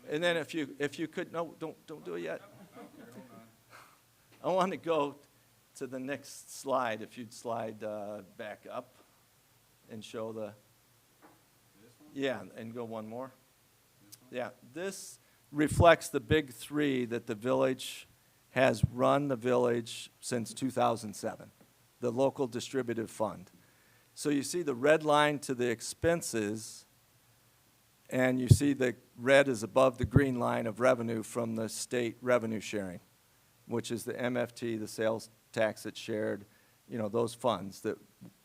And then if you could, no, don't do it yet. I want to go to the next slide, if you'd slide back up and show the, yeah, and go one more. Yeah, this reflects the big three that the village has run the village since 2007, the local distributive fund. So you see the red line to the expenses, and you see the red is above the green line of revenue from the state revenue sharing, which is the MFT, the sales tax that's shared, you know, those funds that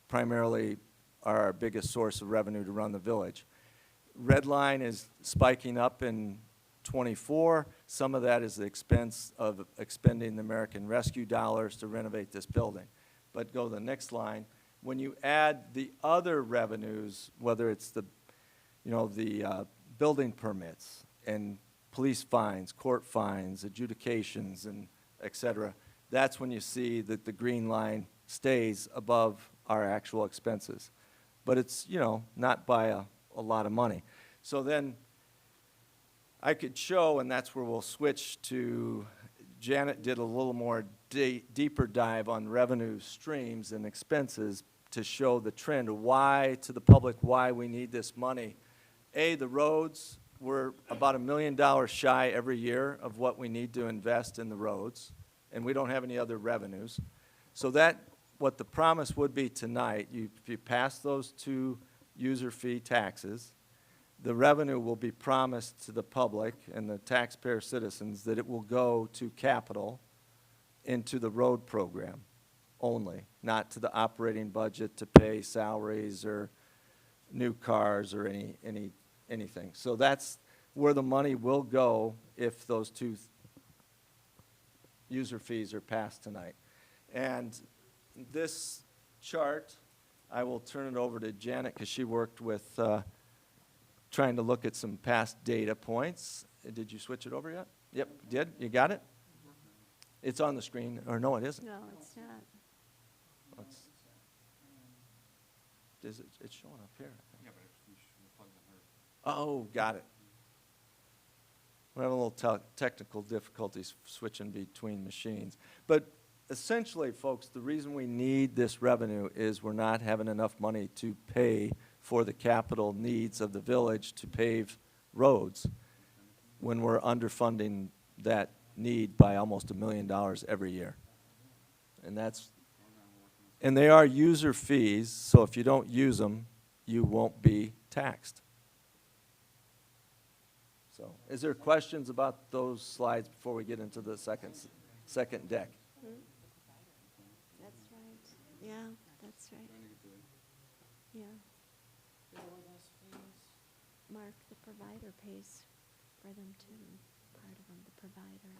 primarily are our biggest source of revenue to run the village. Red line is spiking up in '24. Some of that is the expense of expending the American Rescue dollars to renovate this building. But go to the next line. When you add the other revenues, whether it's the, you know, the building permits and police fines, court fines, adjudications, and et cetera, that's when you see that the green line stays above our actual expenses. But it's, you know, not by a lot of money. So then I could show, and that's where we'll switch to, Janet did a little more deeper dive on revenue streams and expenses to show the trend, why, to the public, why we need this money. A, the roads, we're about $1 million shy every year of what we need to invest in the roads, and we don't have any other revenues. So that, what the promise would be tonight, if you pass those two user fee taxes, the revenue will be promised to the public and the taxpayer citizens that it will go to capital into the road program only, not to the operating budget to pay salaries or new cars or anything. So that's where the money will go if those two user fees are passed tonight. And this chart, I will turn it over to Janet because she worked with trying to look at some past data points. Did you switch it over yet? Yep, did? You got it? It's on the screen. Or no, it isn't. No, it's not. It's showing up here. Yeah, but we should plug in her. Oh, got it. We're having a little technical difficulties switching between machines. But essentially, folks, the reason we need this revenue is we're not having enough money to pay for the capital needs of the village to pave roads when we're underfunding that need by almost $1 million every year. And they are user fees, so if you don't use them, you won't be taxed. So, is there questions about those slides before we get into the second deck? That's right. Yeah, that's right. Yeah. Mark, the provider pays for them too. Part of them, the provider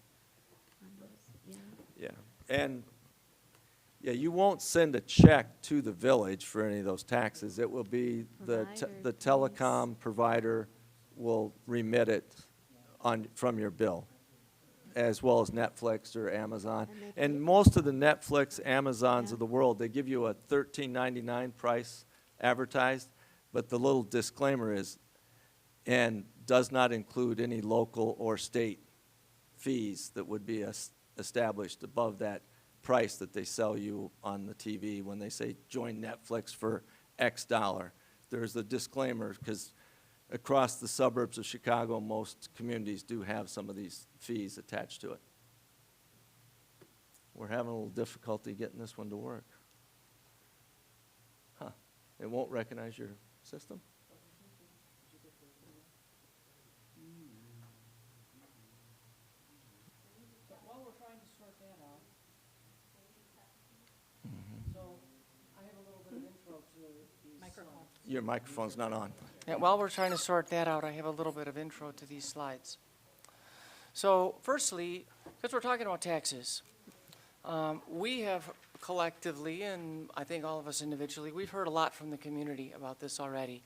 on those. Yeah. Yeah, and yeah, you won't send a check to the village for any of those taxes. It will be the telecom provider will remit it from your bill, as well as Netflix or Amazon. And most of the Netflix, Amazons of the world, they give you a $13.99 price advertised, but the little disclaimer is, and does not include any local or state fees that would be established above that price that they sell you on the TV when they say join Netflix for X dollar. There's a disclaimer because across the suburbs of Chicago, most communities do have some of these fees attached to it. We're having a little difficulty getting this one to work. Huh, it won't recognize your system? While we're trying to sort that out, so I have a little bit of intro to these. Microphone. Your microphone's not on. Yeah, while we're trying to sort that out, I have a little bit of intro to these slides. So firstly, because we're talking about taxes, we have collectively, and I think all of us individually, we've heard a lot from the community about this already.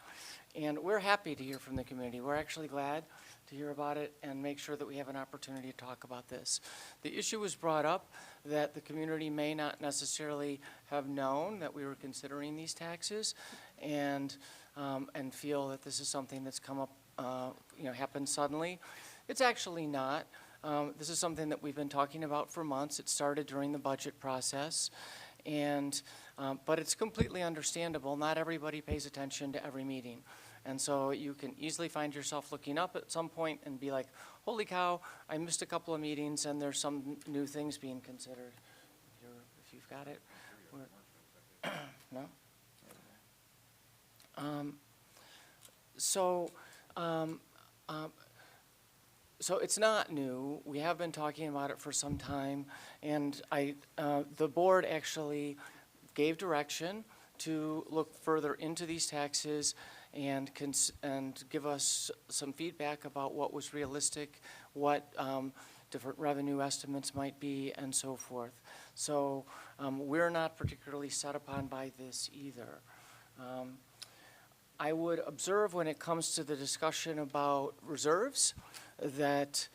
And we're happy to hear from the community. We're actually glad to hear about it and make sure that we have an opportunity to talk about this. The issue was brought up that the community may not necessarily have known that we were considering these taxes and feel that this is something that's come up, happened suddenly. It's actually not. This is something that we've been talking about for months. It started during the budget process, and but it's completely understandable. Not everybody pays attention to every meeting. And so you can easily find yourself looking up at some point and be like, holy cow, I missed a couple of meetings and there's some new things being considered. If you've got it. No? So it's not new. We have been talking about it for some time, and the board actually gave direction to look further into these taxes and give us some feedback about what was realistic, what different revenue estimates might be, and so forth. So we're not particularly set upon by this either. I would observe when it comes to the discussion about reserves that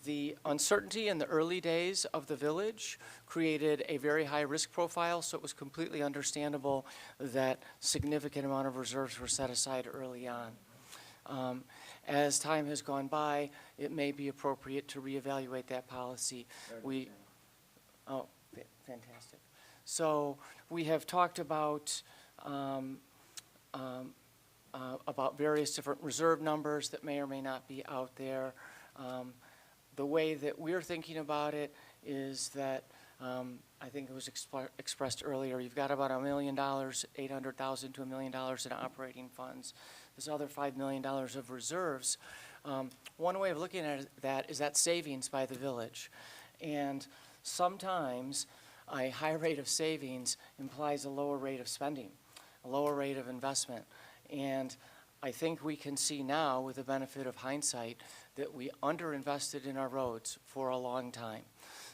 the uncertainty in the early days of the village created a very high risk profile, so it was completely understandable that significant amount of reserves were set aside early on. As time has gone by, it may be appropriate to reevaluate that policy. Fantastic. So we have talked about various different reserve numbers that may or may not be out there. The way that we're thinking about it is that I think it was expressed earlier, you've got about $1 million, $800,000 to $1 million in operating funds. This other $5 million of reserves. One way of looking at that is that savings by the village. And sometimes a high rate of savings implies a lower rate of spending, a lower rate of investment. And I think we can see now, with the benefit of hindsight, that we underinvested in our roads for a long time.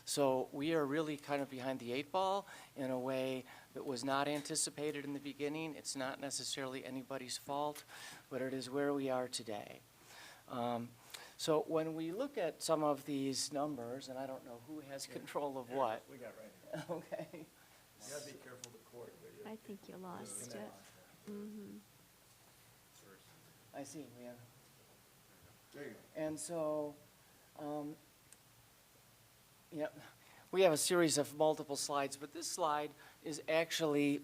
So we are really kind of behind the 8 ball in a way that was not anticipated in the beginning. It's not necessarily anybody's fault, but it is where we are today. So when we look at some of these numbers, and I don't know who has control of what. We got right. Okay. You gotta be careful the cord. I think you lost it. Mm-hmm. I see, yeah. There you go. And so, yeah, we have a series of multiple slides, but this slide is actually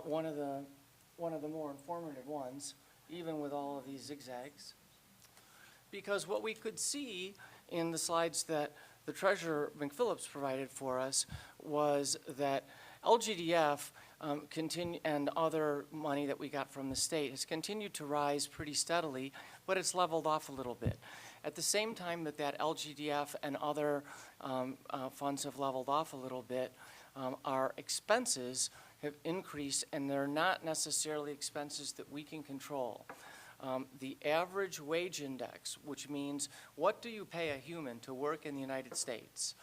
one of the more informative ones, even with all of these zigzags. Because what we could see in the slides that the Treasurer McPhillips provided for us was that LGDF and other money that we got from the state has continued to rise pretty steadily, but it's leveled off a little bit. At the same time that LGDF and other funds have leveled off a little bit, our expenses have increased, and they're not necessarily expenses that we can control. The average wage index, which means what do you pay a human to work in the United States,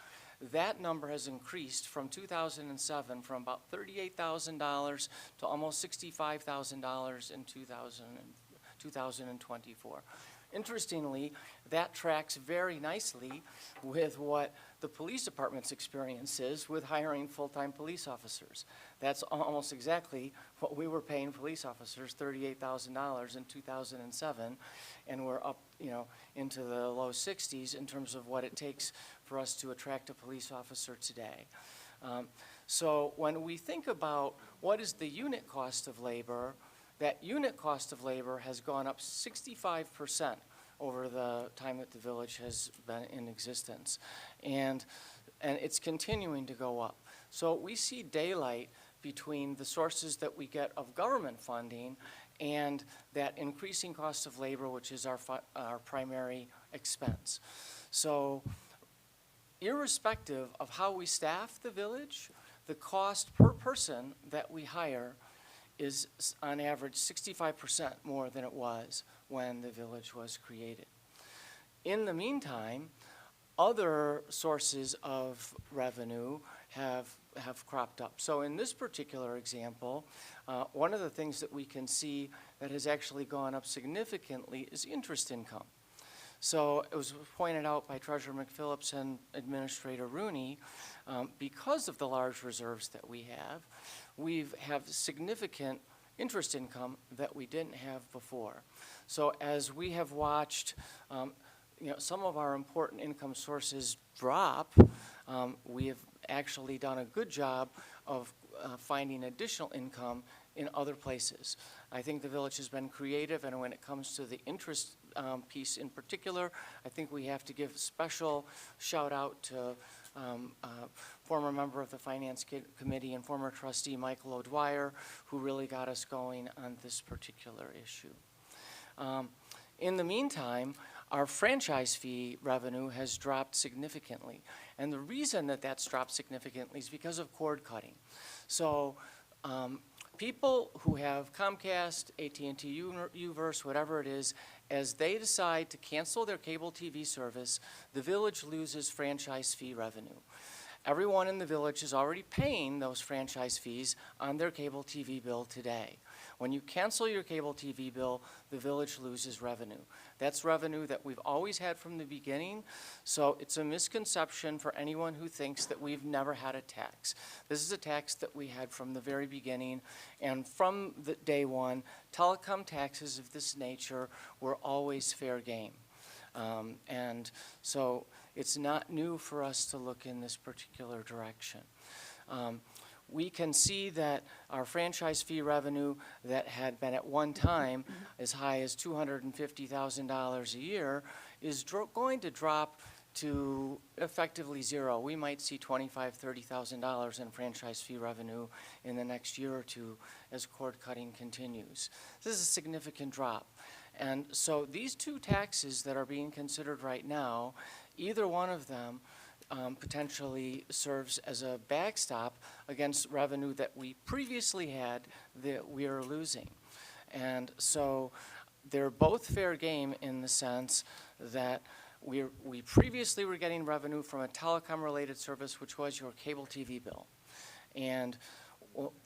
that number has increased from 2007 from about $38,000 to almost $65,000 in 2024. Interestingly, that tracks very nicely with what the police department's experience is with hiring full-time police officers. That's almost exactly what we were paying police officers, $38,000 in 2007, and we're up, into the low 60s in terms of what it takes for us to attract a police officer today. So when we think about what is the unit cost of labor, that unit cost of labor has gone up 65% over the time that the village has been in existence. And it's continuing to go up. So we see daylight between the sources that we get of government funding and that increasing cost of labor, which is our primary expense. So irrespective of how we staff the village, the cost per person that we hire is on average 65% more than it was when the village was created. In the meantime, other sources of revenue have cropped up. So in this particular example, one of the things that we can see that has actually gone up significantly is interest income. So it was pointed out by Treasurer McPhillips and Administrator Rooney, because of the large reserves that we have significant interest income that we didn't have before. So as we have watched some of our important income sources drop, we have actually done a good job of finding additional income in other places. I think the village has been creative, and when it comes to the interest piece in particular, I think we have to give a special shout out to former member of the Finance Committee and former trustee Michael O'Dwyer, who really got us going on this particular issue. In the meantime, our franchise fee revenue has dropped significantly. And the reason that that's dropped significantly is because of cord cutting. So people who have Comcast, AT&T, Uverse, whatever it is, as they decide to cancel their cable TV service, the village loses franchise fee revenue. Everyone in the village is already paying those franchise fees on their cable TV bill today. When you cancel your cable TV bill, the village loses revenue. That's revenue that we've always had from the beginning, so it's a misconception for anyone who thinks that we've never had a tax. This is a tax that we had from the very beginning, and from the day one, telecom taxes of this nature were always fair game. And so it's not new for us to look in this particular direction. We can see that our franchise fee revenue that had been at one time as high as $250,000 a year is going to drop to effectively zero. We might see $25,000, $30,000 in franchise fee revenue in the next year or two as cord cutting continues. This is a significant drop. And so these two taxes that are being considered right now, either one of them potentially serves as a backstop against revenue that we previously had that we are losing. And so they're both fair game in the sense that we previously were getting revenue from a telecom-related service, which was your cable TV bill. And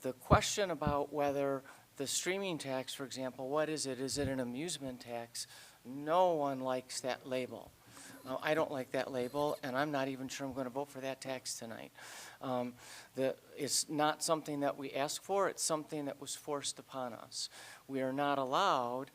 the question about whether the streaming tax, for example, what is it? Is it an amusement tax? No one likes that label. I don't like that label, and I'm not even sure I'm going to vote for that tax tonight. It's not something that we asked for. It's something that was forced upon us. We are not allowed,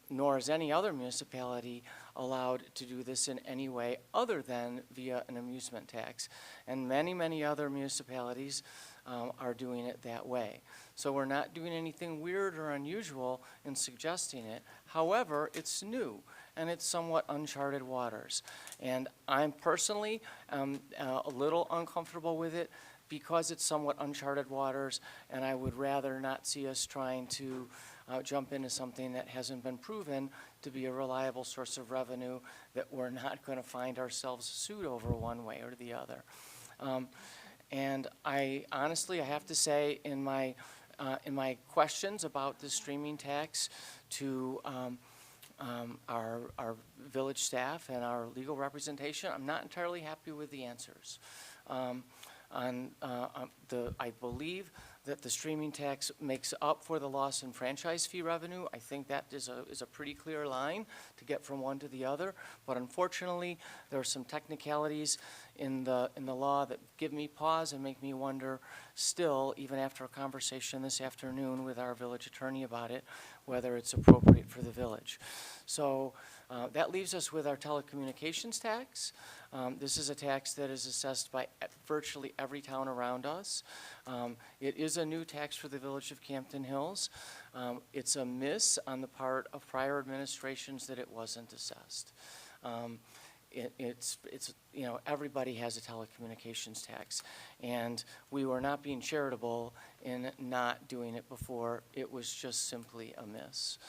nor is any other municipality allowed to do this in any way other than via an amusement tax. And many, many other municipalities are doing it that way. So we're not doing anything weird or unusual in suggesting it. However, it's new, and it's somewhat uncharted waters. And I'm personally a little uncomfortable with it because it's somewhat uncharted waters, and I would rather not see us trying to jump into something that hasn't been proven to be a reliable source of revenue that we're not going to find ourselves sued over one way or the other. And I honestly, I have to say, in my questions about the streaming tax to our village staff and our legal representation, I'm not entirely happy with the answers. I believe that the streaming tax makes up for the loss in franchise fee revenue. I think that is a pretty clear line to get from one to the other. But unfortunately, there are some technicalities in the law that give me pause and make me wonder still, even after a conversation this afternoon with our village attorney about it, whether it's appropriate for the village. So that leaves us with our telecommunications tax. This is a tax that is assessed by virtually every town around us. It is a new tax for the village of Campton Hills. It's a miss on the part of prior administrations that it wasn't assessed. It's everybody has a telecommunications tax, and we were not being charitable in not doing it before. It was just simply a miss.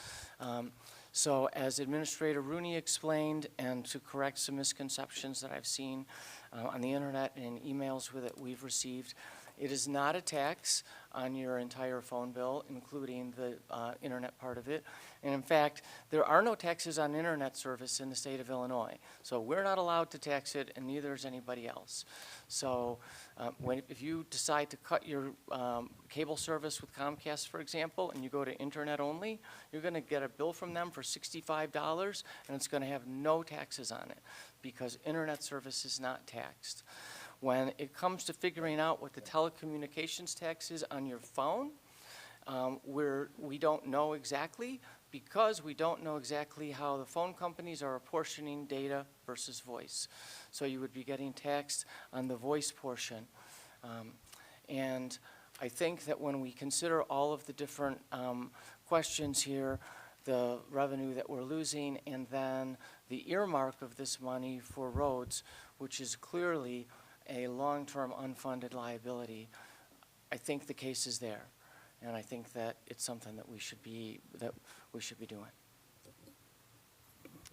So as Administrator Rooney explained, and to correct some misconceptions that I've seen on the internet and in emails that we've received, it is not a tax on your entire phone bill, including the internet part of it. And in fact, there are no taxes on internet service in the state of Illinois. So we're not allowed to tax it, and neither is anybody else. So if you decide to cut your cable service with Comcast, for example, and you go to internet only, you're going to get a bill from them for $65, and it's going to have no taxes on it because internet service is not taxed. When it comes to figuring out what the telecommunications tax is on your phone, we don't know exactly. because we don't know exactly how the phone companies are apportioning data versus voice. So you would be getting taxed on the voice portion. And I think that when we consider all of the different questions here, the revenue that we're losing, and then the earmark of this money for roads, which is clearly a long-term unfunded liability, I think the case is there. And I think that it's something that we should be doing.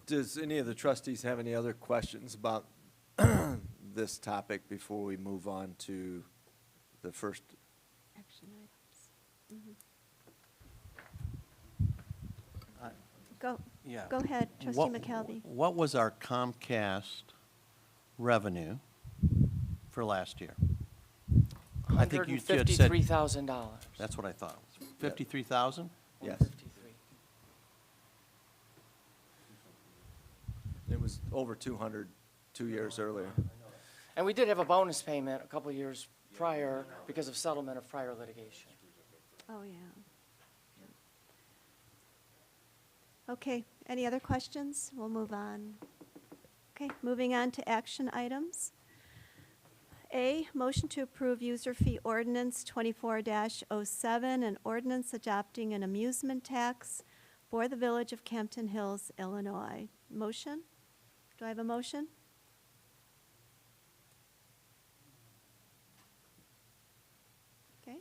Does any of the trustees have any other questions about this topic before we move on to the first? Action items. Go, Yeah. go ahead, trustee What- McKelvey. What was our Comcast revenue for last year? I think you had said, $153,000. that's what I thought. 53,000? Yes. 153. It was over 200 2 years earlier. And we did have a bonus payment a couple of years prior because of settlement of prior litigation. Oh, yeah. Okay, any other questions? We'll move on. Okay, moving on to action items. A, motion to approve user fee ordinance 24-07, an ordinance adopting an amusement tax for the Village of Campton Hills, Illinois. Motion? Do I have a motion? Okay,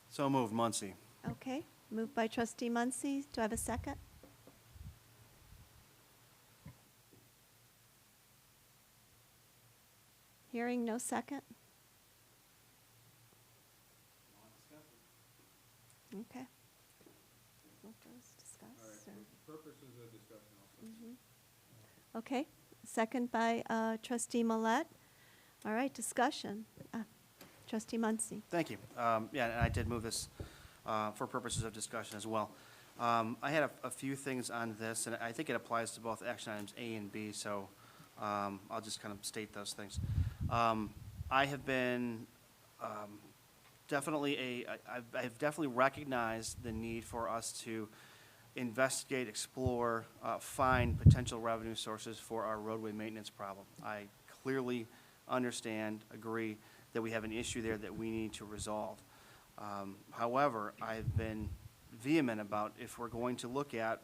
So moved, Muncy. okay. Moved by trustee Muncy. Do I have a second? Hearing no second? Okay. What does discuss, or- Purposes of discussion also. Okay, second by trustee Millet. All right, discussion. Trustee Muncy. Thank you. Yeah, and I did move this for purposes of discussion as well. I had a few things on this, and I think it applies to both action items A and B, so I'll just kind of state those things. I have been I've definitely recognized the need for us to investigate, explore, find potential revenue sources for our roadway maintenance problem. I clearly understand, agree that we have an issue there that we need to resolve. However, I've been vehement about if we're going to look at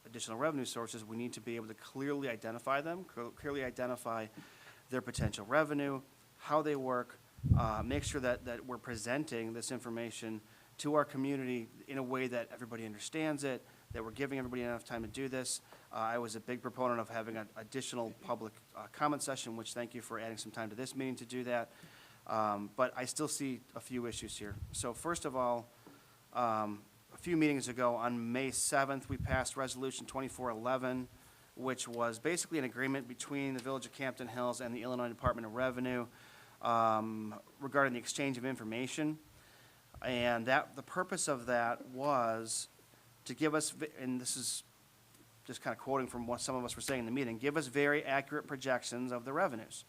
additional revenue sources, we need to be able to clearly identify them, clearly identify their potential revenue, how they work, make sure that we're presenting this information to our community in a way that everybody understands it, that we're giving everybody enough time to do this. I was a big proponent of having an additional public comment session, which thank you for adding some time to this meeting to do that. But I still see a few issues here. So first of all, a few meetings ago, on May 7th, we passed Resolution 2411, which was basically an agreement between the Village of Campton Hills and the Illinois Department of Revenue regarding the exchange of information. And the purpose of that was to give us, and this is just kind of quoting from what some of us were saying in the meeting, give us very accurate projections of the revenues.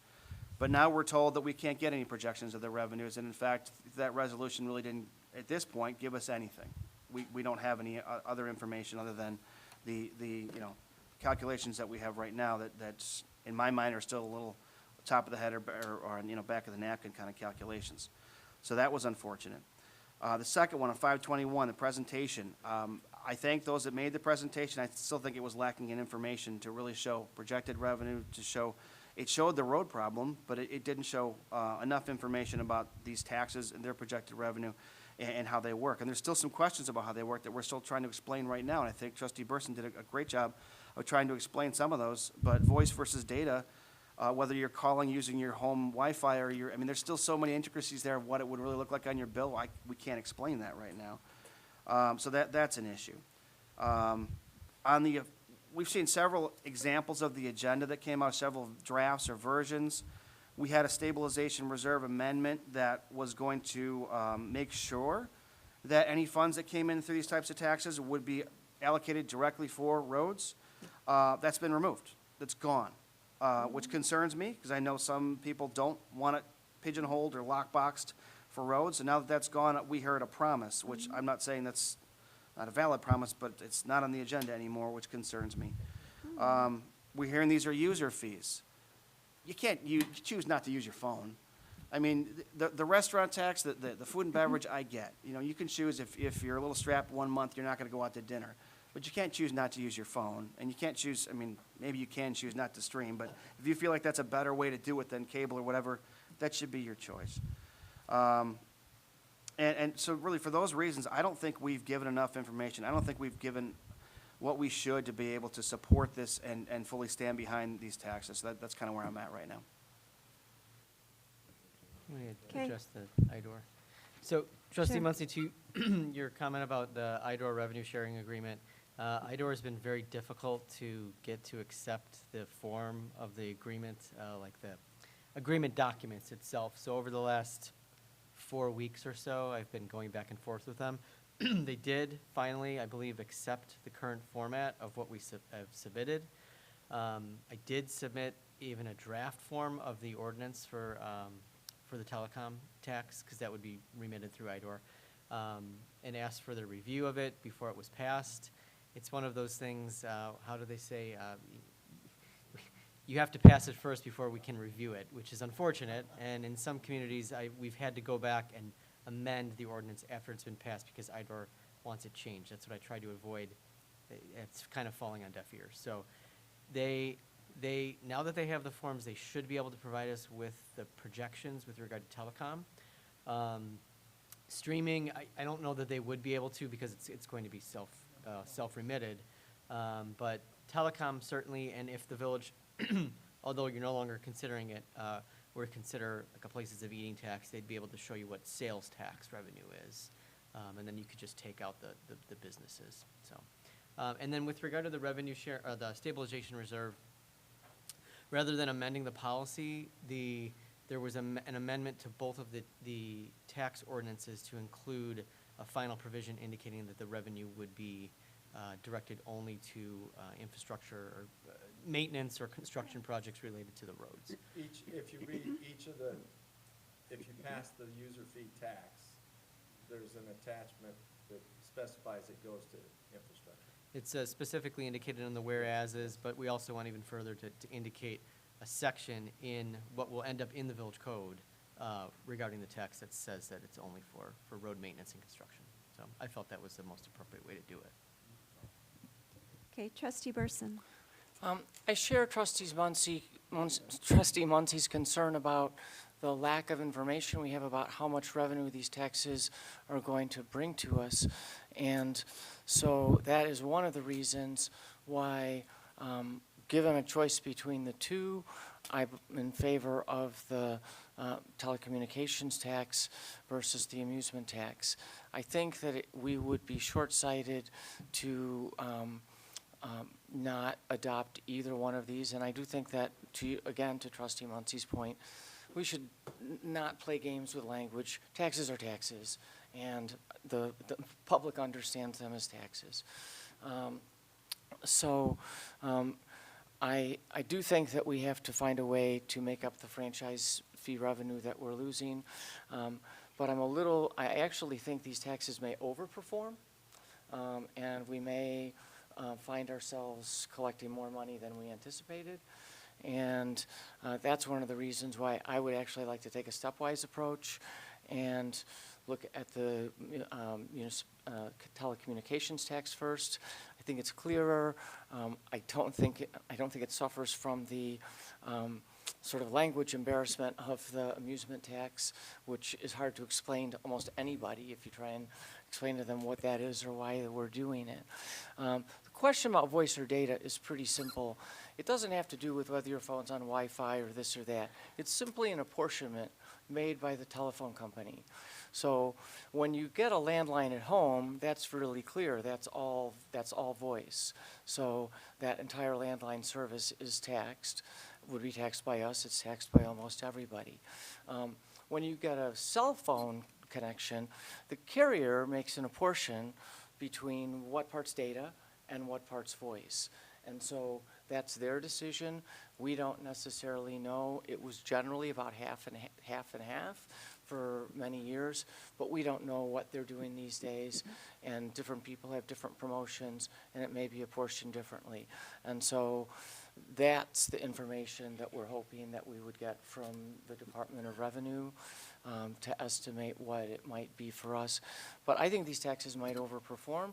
But now we're told that we can't get any projections of the revenues, and in fact, that resolution really didn't, at this point, give us anything. We don't have any other information other than the calculations that we have right now that's, in my mind, are still a little top of the head or back of the napkin kind of calculations. So that was unfortunate. The second one, on 521, the presentation. I thank those that made the presentation. I still think it was lacking in information to really show projected revenue, to show, it showed the road problem, but it didn't show enough information about these taxes and their projected revenue and how they work. And there's still some questions about how they work that we're still trying to explain right now. And I think Trustee Burson did a great job of trying to explain some of those. But voice versus data, whether you're calling using your home Wi-Fi or there's still so many intricacies there of what it would really look like on your bill. We can't explain that right now. So that's an issue. We've seen several examples of the agenda that came out, several drafts or versions. We had a stabilization reserve amendment that was going to make sure that any funds that came in through these types of taxes would be allocated directly for roads. That's been removed. That's gone, which concerns me because I know some people don't want it pigeonholed or lockboxed for roads. And now that that's gone, we heard a promise, which I'm not saying that's not a valid promise, but it's not on the agenda anymore, which concerns me. We're hearing these are user fees. You can't, you choose not to use your phone. I mean, the restaurant tax, the food and beverage, I get. You know, you can choose if you're a little strapped one month, you're not gonna go out to dinner. But you can't choose not to use your phone, and you can't choose, I mean, maybe you can choose not to stream, but if you feel like that's a better way to do it than cable or whatever, that should be your choice. And so really, for those reasons, I don't think we've given enough information. I don't think we've given what we should to be able to support this and fully stand behind these taxes. So that's kind of where I'm at right now. Let me Okay. address the IDOR. So trustee Sure. Muncy, to your comment about the IDOR revenue sharing agreement, IDOR has been very difficult to get to accept the form of the agreement, like the agreement documents itself. So over the last 4 weeks or so, I've been going back and forth with them. They did finally, I believe, accept the current format of what we have submitted. I did submit even a draft form of the ordinance for the telecom tax, because that would be remitted through IDOR, and asked for the review of it before it was passed. It's one of those things, how do they say, you have to pass it first before we can review it, which is unfortunate, and in some communities, we've had to go back and amend the ordinance after it's been passed because IDOR wants it changed. That's what I try to avoid. It's kind of falling on deaf ears. So now that they have the forms, they should be able to provide us with the projections with regard to telecom. Streaming, I don't know that they would be able to because it's going to be self-remitted. But telecom certainly, and if the village, although you're no longer considering it, were to consider like a places of eating tax, they'd be able to show you what sales tax revenue is. And then you could just take out the businesses. So, and then with regard to the revenue share, the stabilization reserve, rather than amending the policy, there was an amendment to both of the tax ordinances to include a final provision indicating that the revenue would be directed only to infrastructure or maintenance or construction projects related to the roads. If you read if you pass the user fee tax, there's an attachment that specifies it goes to infrastructure. It's specifically indicated in the whereases, but we also want even further to indicate a section in what will end up in the village code regarding the tax that says that it's only for road maintenance and construction. So I felt that was the most appropriate way to do it. Okay, trustee Burson. I share Trustee Muncie's concern about the lack of information we have about how much revenue these taxes are going to bring to us. And so that is one of the reasons why, given a choice between the two, I'm in favor of the telecommunications tax versus the amusement tax. I think that we would be short-sighted to not adopt either one of these, and I do think that, again, to Trustee Muncie's point, we should not play games with language. Taxes are taxes, and the public understands them as taxes. I do think that we have to find a way to make up the franchise fee revenue that we're losing, but I actually think these taxes may overperform, and we may find ourselves collecting more money than we anticipated. And that's one of the reasons why I would actually like to take a stepwise approach and look at the telecommunications tax first. I think it's clearer. I don't think it suffers from the sort of language embarrassment of the amusement tax, which is hard to explain to almost anybody if you try and explain to them what that is or why we're doing it. The question about voice or data is pretty simple. It doesn't have to do with whether your phone's on Wi-Fi or this or that. It's simply an apportionment made by the telephone company. So when you get a landline at home, that's really clear. That's all voice. So that entire landline service is taxed, would be taxed by us. It's taxed by almost everybody. When you get a cell phone connection, the carrier makes an apportion between what part's data and what part's voice. And so that's their decision. We don't necessarily know. It was generally about half and half, for many years, but we don't know what they're doing these days, and different people have different promotions, and it may be apportioned differently. And so that's the information that we're hoping that we would get from the Department of Revenue to estimate what it might be for us. But I think these taxes might overperform,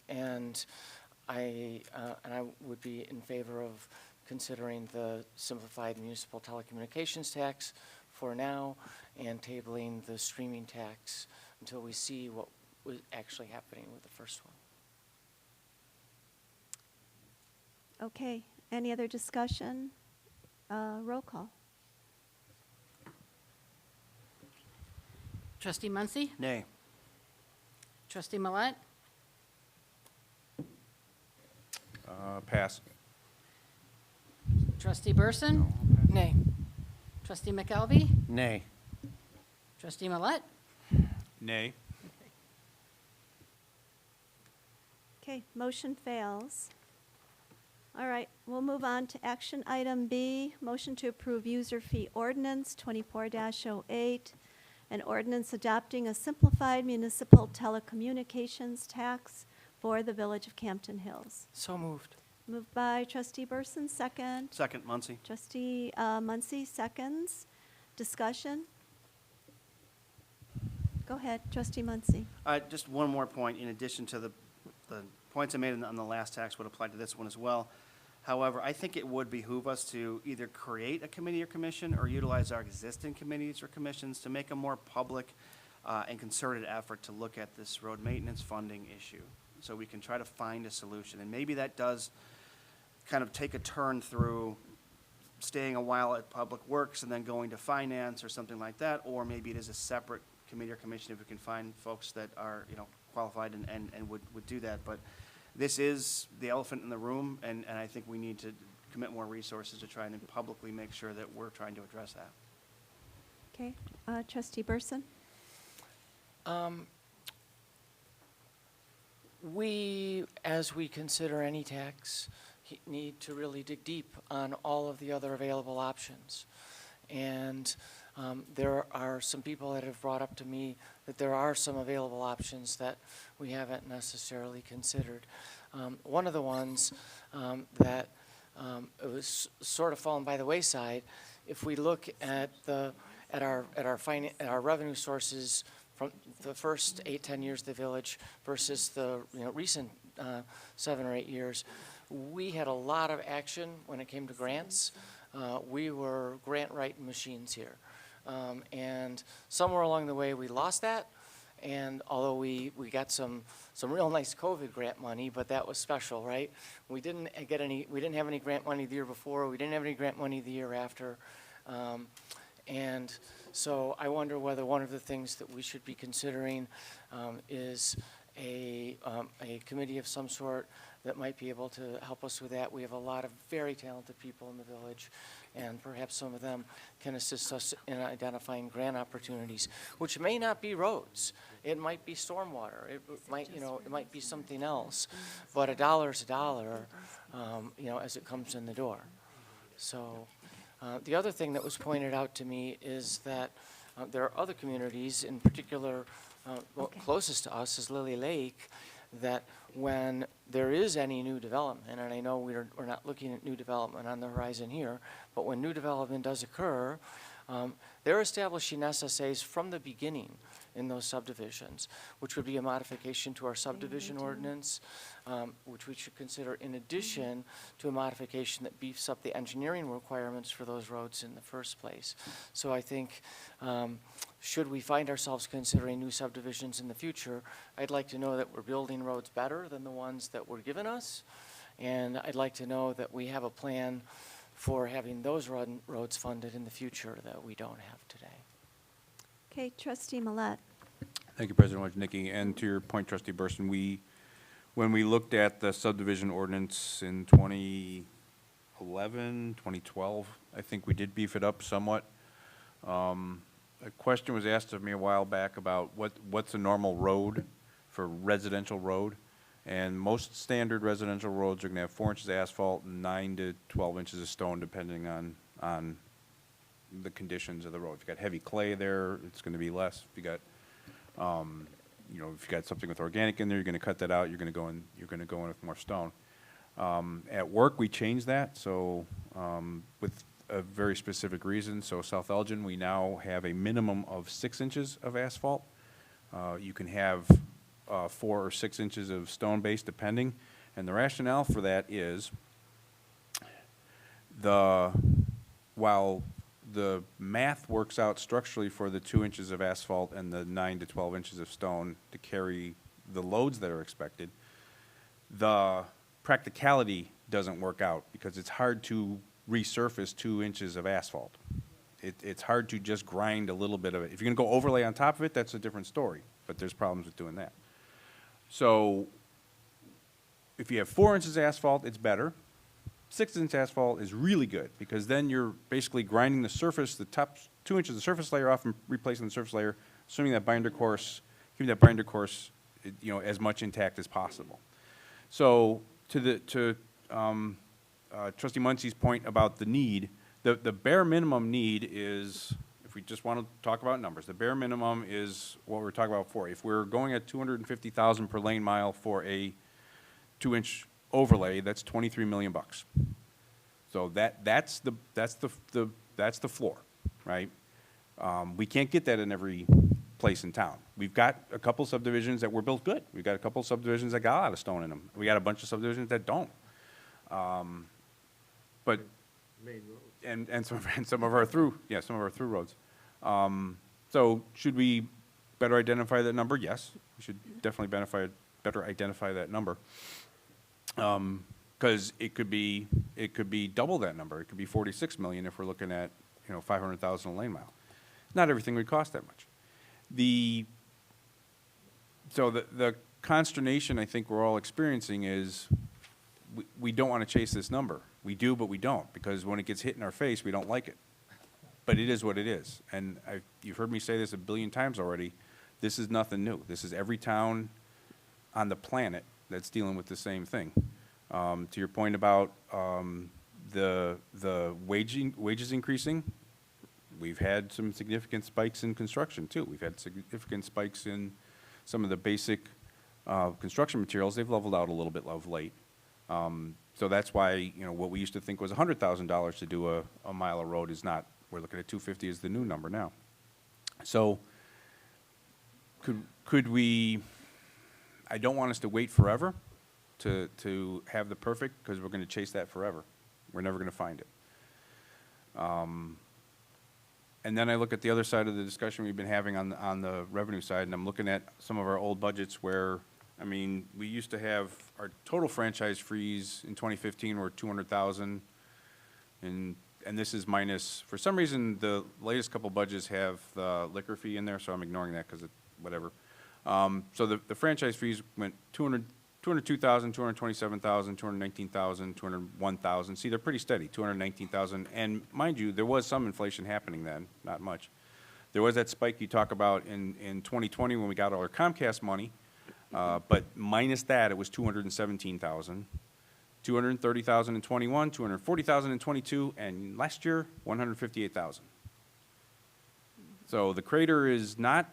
and I would be in favor of considering the simplified municipal telecommunications tax for now and tabling the streaming tax until we see what was actually happening with the first one. Okay, any other discussion? Roll call. Trustee Muncy, Nay. Trustee Millet, Pass. Trustee Burson, Nay. Trustee McKelvey, Nay. Trustee Millet, Nay. Okay, motion fails. All right, we'll move on to action item B, motion to approve user fee ordinance 24-08, an ordinance adopting a simplified municipal telecommunications tax for the Village of Campton Hills. So moved. Moved by Trustee Burson, second. Second, Muncy. Trustee Muncy, seconds. Discussion? Go ahead, Trustee Muncy. Just one more point, in addition to the points I made on the last tax would apply to this one as well. However, I think it would behoove us to either create a committee or commission or utilize our existing committees or commissions to make a more public and concerted effort to look at this road maintenance funding issue, so we can try to find a solution. And maybe that does kind of take a turn through staying a while at Public Works and then going to Finance or something like that, or maybe it is a separate committee or commission if we can find folks that are, qualified and would do that. But this is the elephant in the room, and I think we need to commit more resources to try and publicly make sure that we're trying to address that. Okay, Trustee Burson? We, as we consider any tax, need to really dig deep on all of the other available options. And there are some people that have brought up to me that there are some available options that we haven't necessarily considered. One of the ones that it was sort of fallen by the wayside, if we look at our revenue sources from the first 8-10 years of the village versus the recent 7 or 8 years, we had a lot of action when it came to grants. We were grant writing machines here. And somewhere along the way we lost that, and although we got some real nice COVID grant money, but that was special, right? We didn't have any grant money the year before, we didn't have any grant money the year after. And so I wonder whether one of the things that we should be considering is a committee of some sort that might be able to help us with that. We have a lot of very talented people in the village, and perhaps some of them can assist us in identifying grant opportunities, which may not be roads. It might be stormwater. It might be something else. But a dollar is a dollar, as it comes in the door. So the other thing that was pointed out to me is that there are other communities, in particular, closest to us is Lily Lake, that when there is any new development, and I know we're not looking at new development on the horizon here, but when new development does occur, they're establishing SSAs from the beginning in those subdivisions, which would be a modification to our subdivision ordinance, which we should consider in addition to a modification that beefs up the engineering requirements for those roads in the first place. So I think, should we find ourselves considering new subdivisions in the future, I'd like to know that we're building roads better than the ones that were given us, and I'd like to know that we have a plan for having those roads funded in the future that we don't have today. Okay, Trustee Millet. Thank you, President Wojnicki. And to your point, Trustee Burson, when we looked at the subdivision ordinance in 2011, 2012, I think we did beef it up somewhat. A question was asked of me a while back about what's a normal road for residential road. And most standard residential roads are going to have 4 inches of asphalt and 9 to 12 inches of stone, depending on the conditions of the road. If you got heavy clay there, it's gonna be less. If you got, you know, if you got something with organic in there, you're gonna cut that out, you're gonna go in with more stone. At work, we changed that, so, with a very specific reason. So South Elgin, we now have a minimum of 6 inches of asphalt. You can have 4 or 6 inches of stone base depending. And the rationale for that is while the math works out structurally for the 2 inches of asphalt and the 9 to 12 inches of stone to carry the loads that are expected, the practicality doesn't work out because it's hard to resurface 2 inches of asphalt. It's hard to just grind a little bit of it. If you're gonna go overlay on top of it, that's a different story, but there's problems with doing that. So if you have 4 inches of asphalt, it's better. 6-inch asphalt is really good because then you're basically grinding the surface, the top 2 inches of surface layer off and replacing the surface layer, assuming that binder course, keeping that binder course, you know, as much intact as possible. So to Trustee Muncie's point about the need, the bare minimum need is, if we just want to talk about numbers, the bare minimum is what we're talking about for. If we're going at 250,000 per lane mile for a 2-inch overlay, that's 23 million bucks. So that's the floor, right? We can't get that in every place in town. We've got a couple subdivisions that were built good. We've got a couple subdivisions that got a lot of stone in them. We got a bunch of subdivisions that don't. But and some of our through roads. So should we better identify that number? Yes, we should definitely better identify that number. Because it could be double that number. It could be 46 million if we're looking at, you know, 500,000 a lane mile. Not everything would cost that much. So the consternation I think we're all experiencing is we don't want to chase this number. We do, but we don't, because when it gets hit in our face, we don't like it. But it is what it is. And you've heard me say this a billion times already. This is nothing new. This is every town on the planet that's dealing with the same thing. To your point about the wages increasing, we've had some significant spikes in construction too. We've had significant spikes in some of the basic construction materials. They've leveled out a little bit of late. So that's why, you know, what we used to think was $100,000 to do a mile of road is not. We're looking at 250 is the new number now. So could we? I don't want us to wait forever to have the perfect, because we're going to chase that forever. We're never going to find it. And then I look at the other side of the discussion we've been having on the revenue side, and I'm looking at some of our old budgets where, I mean, we used to have our total franchise fees in 2015 were 200,000, and this is minus, for some reason, the latest couple budgets have the liquor fee in there, so I'm ignoring that because whatever. So the franchise fees went 202,000, 227,000, 219,000, 201,000. See, they're pretty steady, 219,000. And mind you, there was some inflation happening then, not much. There was that spike you talk about in 2020 when we got all our Comcast money, but minus that, it was 217,000. 230,000 in 21, 240,000 in 22, and last year, 158,000. So the crater is not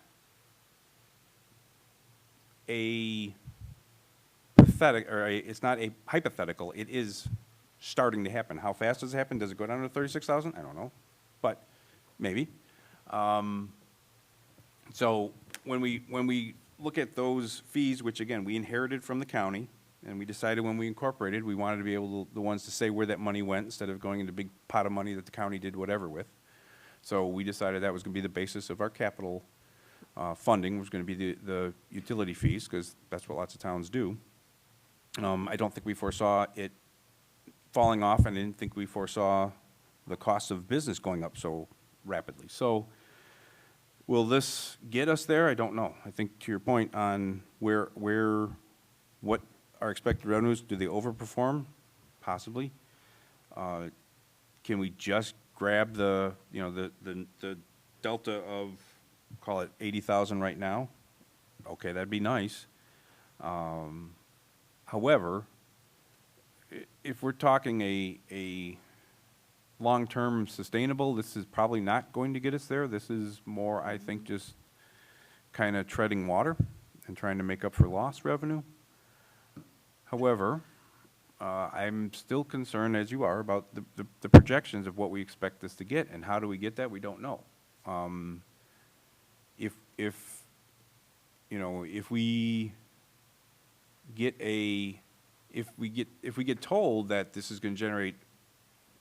a pathetic, or it's not a hypothetical. It is starting to happen. How fast does it happen? Does it go down to 36,000? I don't know, but maybe. So when we look at those fees, which again we inherited from the county, and we decided when we incorporated, we wanted to be able to, the ones to say where that money went instead of going into a big pot of money that the county did whatever with. So we decided that was going to be the basis of our capital funding, was going to be the utility fees, because that's what lots of towns do. I don't think we foresaw it falling off, and I didn't think we foresaw the cost of business going up so rapidly. So will this get us there? I don't know. I think to your point on what our expected revenues, do they overperform? Possibly. Can we just grab the delta of, call it 80,000 right now? Okay, that'd be nice. However, if we're talking we long-term sustainable. This is probably not going to get us there. This is more, I think, just kind of treading water and trying to make up for lost revenue. However, I'm still concerned, as you are, about the projections of what we expect this to get, and how do we get that? We don't know. If you know, if we get told that this is going to generate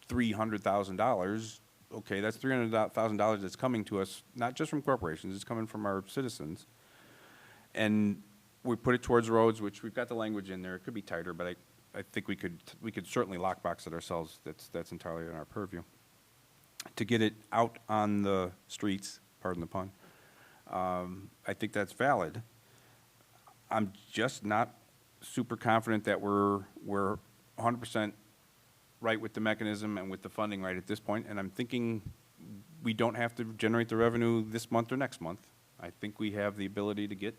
$300,000, okay, that's $300,000 that's coming to us, not just from corporations, it's coming from our citizens. And we put it towards roads, which we've got the language in there. It could be tighter, but I think we could certainly lockbox it ourselves. That's entirely in our purview. To get it out on the streets, pardon the pun, I think that's valid. I'm just not super confident that we're 100% right with the mechanism and with the funding right at this point, and I'm thinking we don't have to generate the revenue this month or next month. I think we have the ability to get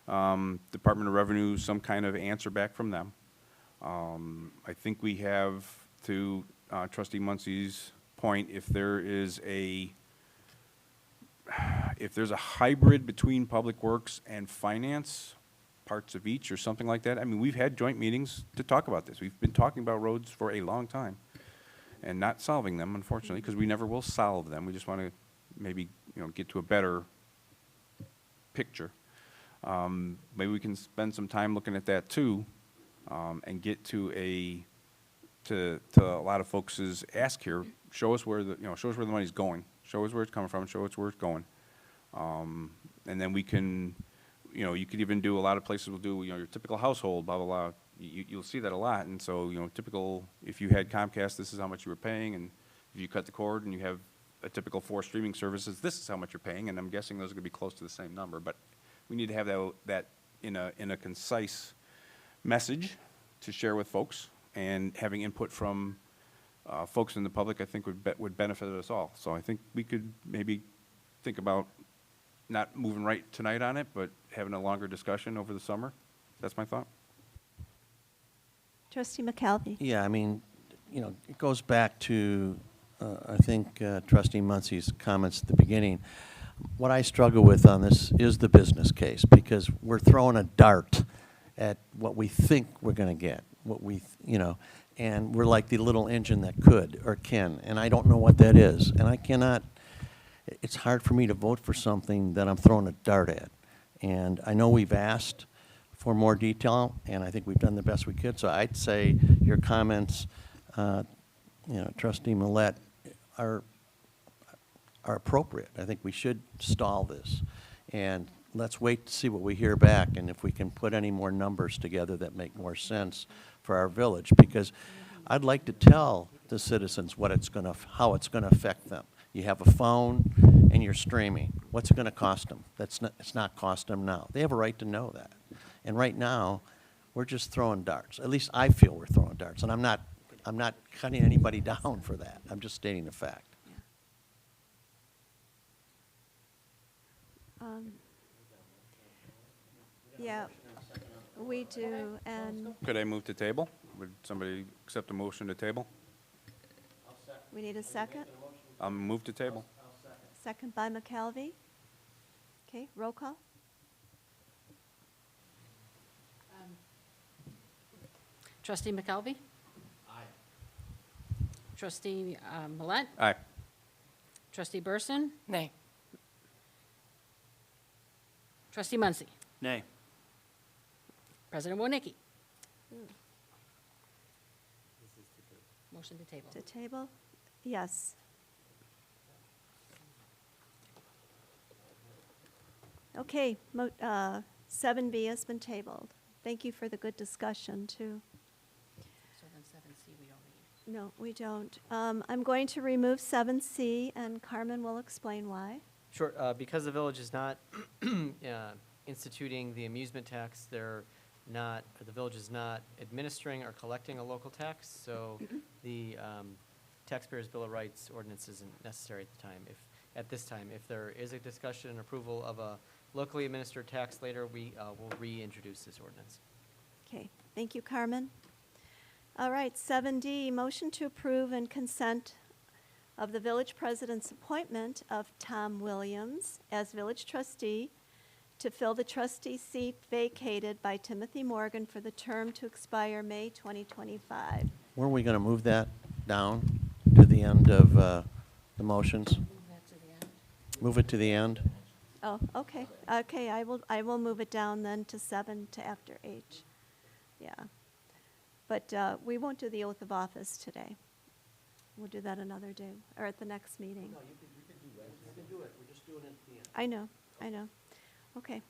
Department of Revenue some kind of answer back from them. I think we have, to Trustee Muncie's point, if there's a hybrid between Public Works and Finance, parts of each or something like that. I mean, we've had joint meetings to talk about this. We've been talking about roads for a long time and not solving them, unfortunately, because we never will solve them. We just want to maybe, you know, get to a better picture. Maybe we can spend some time looking at that too, and get to a lot of folks' ask here. Show us where the money's going. Show us where it's coming from. Show us where it's going. And then we can, you know, you could even do, a lot of places will do, you know, your typical household, blah, blah, blah. You'll see that a lot. And so, you know, typical, if you had Comcast, this is how much you were paying. And if you cut the cord and you have a typical 4 streaming services, this is how much you're paying. And I'm guessing those are going to be close to the same number. But we need to have that in a concise message to share with folks. And having input from folks in the public, I think, would benefit us all. So I think we could maybe think about not moving right tonight on it, but having a longer discussion over the summer. That's my thought. Trustee McKelvey. Yeah, I mean, you know, it goes back to, I think, Trustee Muncie's comments at the beginning. What I struggle with on this is the business case, because we're throwing a dart at what we think we're going to get, you know, and we're like the little engine that could or can, and I don't know what that is, and I cannot. It's hard for me to vote for something that I'm throwing a dart at. And I know we've asked for more detail, and I think we've done the best we could. So I'd say your comments, you know, Trustee Millette, are appropriate. I think we should stall this. And let's wait to see what we hear back, and if we can put any more numbers together that make more sense for our village. Because I'd like to tell the citizens how it's going to affect them. You have a phone and you're streaming. What's it going to cost them? It's not cost them now. They have a right to know that. And right now, we're just throwing darts. At least I feel we're throwing darts. And I'm not cutting anybody down for that. I'm just stating the fact. Yeah, we do. And Could I move to table? Would somebody accept a motion to table? we need a second. Move to table. Second by McKelvey. Okay, roll call. Trustee McKelvey? Aye. Trustee Millette? Aye. Trustee Burson? Nay. Trustee Muncie? Nay. President Wodnicki? Motion to table. To table? Yes. Okay, 7B has been tabled. Thank you for the good discussion, too. So then 7C we don't need. No, we don't. I'm going to remove 7C, and Carmen will explain why. Sure, because the village is not instituting the amusement tax, the village is not administering or collecting a local tax, so the Taxpayers' Bill of Rights ordinance isn't necessary at this time. If there is a discussion and approval of a locally administered tax later, we will reintroduce this ordinance. Okay, thank you, Carmen. All right, 7D, motion to approve and consent of the village president's appointment of Tom Williams as village trustee to fill the trustee seat vacated by Timothy Morgan for the term to expire May 2025. Were we going to move that down to the end of the motions? Move it to the end? Oh, okay. Okay, I will move it down then to 7 to after H. Yeah. But we won't do the oath of office today. We'll do that another day, or at the next meeting. No, you can do it. You can do it. We're just doing it at the end. I know. Okay.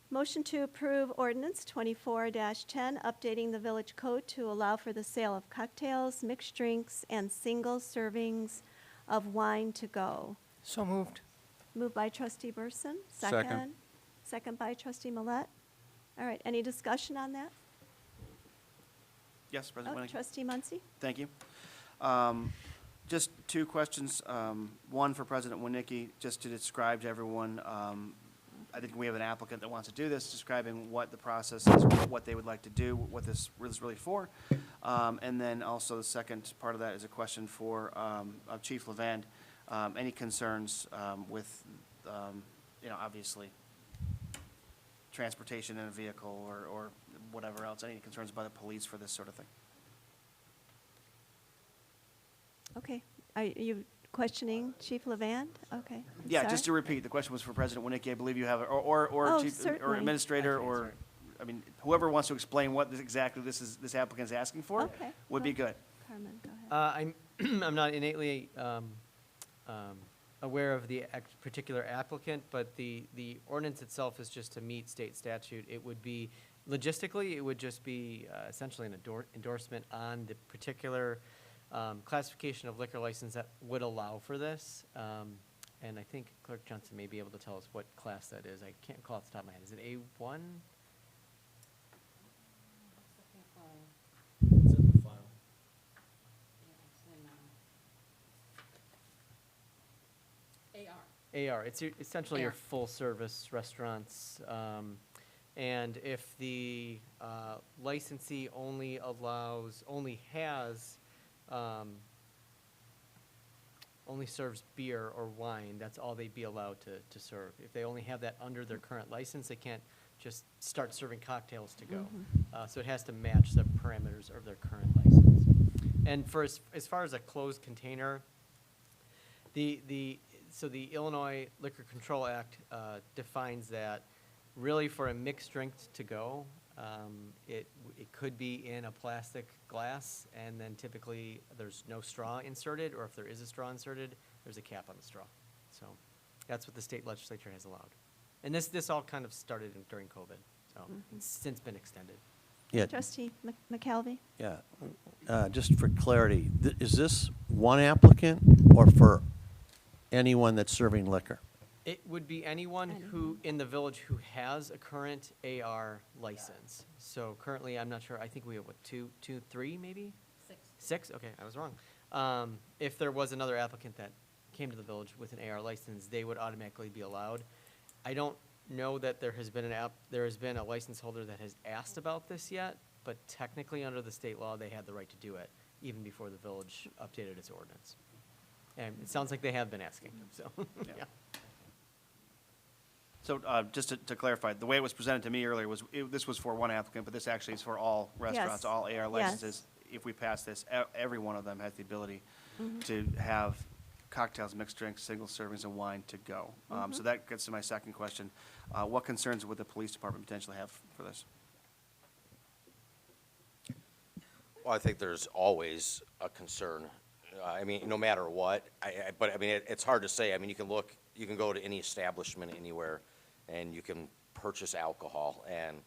Motion to approve ordinance 24-10, updating the village code to allow for the sale of cocktails, mixed drinks, and single servings of wine to go. So moved. Moved by trustee Burson. Second. Second by trustee Millet. All right, any discussion on that? Yes, President Oh, Winnick? trustee Muncy? Thank you. Just two questions. One for President Winnicki, just to describe to everyone, I think we have an applicant that wants to do this, describing what the process is, what they would like to do, what this is really for. And then also the second part of that is a question for Chief Levand. Any concerns with, obviously, transportation in a vehicle or whatever else? Any concerns by the police for this sort of thing? Okay. Are you questioning Chief Levand? Okay. I'm Yeah, sorry. just to repeat, the question was for President Winnicki. I believe you have, or Oh, Chief, or certainly. Administrator, or, whoever wants to explain what exactly this applicant's asking for Okay. would be good. Carmen, go ahead. I'm not innately aware of the particular applicant, but the ordinance itself is just to meet state statute. It would be, logistically, it would just be essentially an endorsement on the particular classification of liquor license that would allow for this. And I think Clerk Johnson may be able to tell us what class that is. I can't call off the top of my head. Is it A1? It's in the file. AR. It's essentially your AR. full-service restaurants. And if the licensee only serves beer or wine, that's all they'd be allowed to serve. If they only have that under their current license, they can't just start serving cocktails to go. So it has to match the parameters of their current license. And for as far as a closed container, so the Illinois Liquor Control Act defines that really for a mixed drink to go, it could be in a plastic glass, and then typically there's no straw inserted, or if there is a straw inserted, there's a cap on the straw. So that's what the state legislature has allowed. And this all kind of started during COVID, so it's since been extended. Yeah, Trustee McKelvey? yeah. Just for clarity, is this one applicant or for anyone that's serving liquor? It would be anyone who, in the village, who has a current AR license. So currently, I'm not sure, I think we have, what, three, maybe? Six? Okay, I was wrong. If there was another applicant that came to the village with an AR license, they would automatically be allowed. I don't know that there has been a license holder that has asked about this yet, but technically, under the state law, they had the right to do it, even before the village updated its ordinance. And it sounds like they have been asking, so, yeah. So just to clarify, the way it was presented to me earlier was, this was for one applicant, but this actually is for all restaurants, Yes. all AR Yes. licenses. If we pass this, every one of them has the ability to have cocktails, mixed drinks, single servings of wine to go. So that gets to my second question. What concerns would the police department potentially have for this? Well, I think there's always a concern. No matter what, it's hard to say. You can go to any establishment anywhere and you can purchase alcohol. And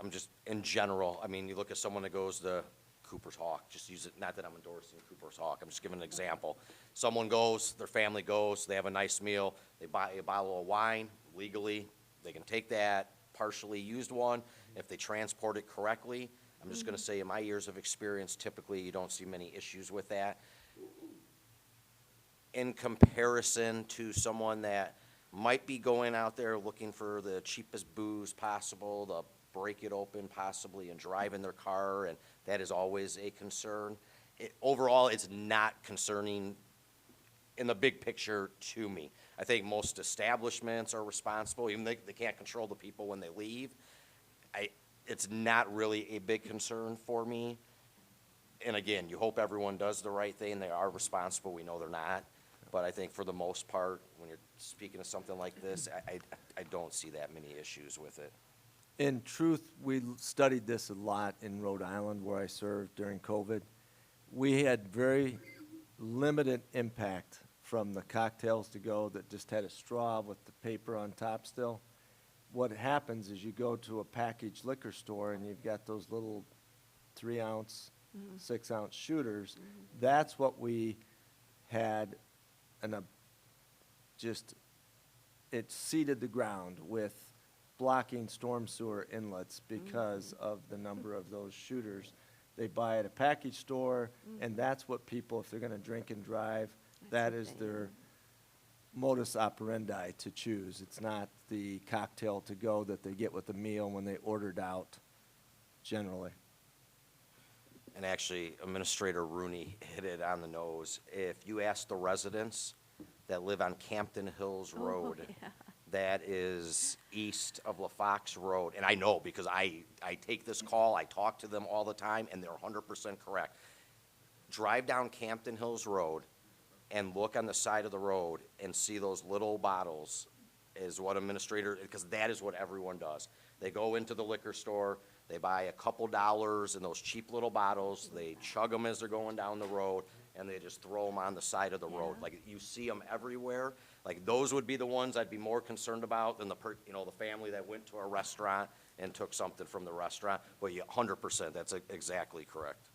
I'm just, in general, you look at someone that goes to Cooper's Hawk, just use it, not that I'm endorsing Cooper's Hawk, I'm just giving an example. Someone goes, their family goes, they have a nice meal, they buy a bottle of wine legally, they can take that partially used one. If they transport it correctly, I'm just gonna say in my years of experience, typically you don't see many issues with that. In comparison to someone that might be going out there looking for the cheapest booze possible, to break it open possibly and drive in their car, and that is always a concern. overall, it's not concerning in the big picture to me. I think most establishments are responsible, even they can't control the people when they leave. It's not really a big concern for me. And again, you hope everyone does the right thing. They are responsible. We know they're not. But I think for the most part, when you're speaking of something like this, I don't see that many issues with it. In truth, we studied this a lot in Rhode Island where I served during COVID. We had very limited impact from the cocktails to go that just had a straw with the paper on top still. What happens is you go to a packaged liquor store and you've got those little 3-ounce, 6-ounce shooters. That's what we had, it seeded the ground with blocking storm sewer inlets because of the number of those shooters. They buy at a package store, and that's what people, if they're gonna drink and drive, that is their modus operandi to choose. It's not the cocktail to go that they get with the meal when they ordered out, generally. And actually, Administrator Rooney hit it on the nose. If you ask the residents that live on Campton Hills Road, that is east of LaFox Road, and I know because I take this call, I talk to them all the time, and they're 100% correct. Drive down Campton Hills Road and look on the side of the road and see those little bottles is what because that is what everyone does. They go into the liquor store, they buy a couple dollars in those cheap little bottles, they chug them as they're going down the road, and they just throw them on the side of the road. Like, you see them everywhere. Like, those would be the ones I'd be more concerned about than the family that went to a restaurant and took something from the restaurant. But 100%, that's exactly correct.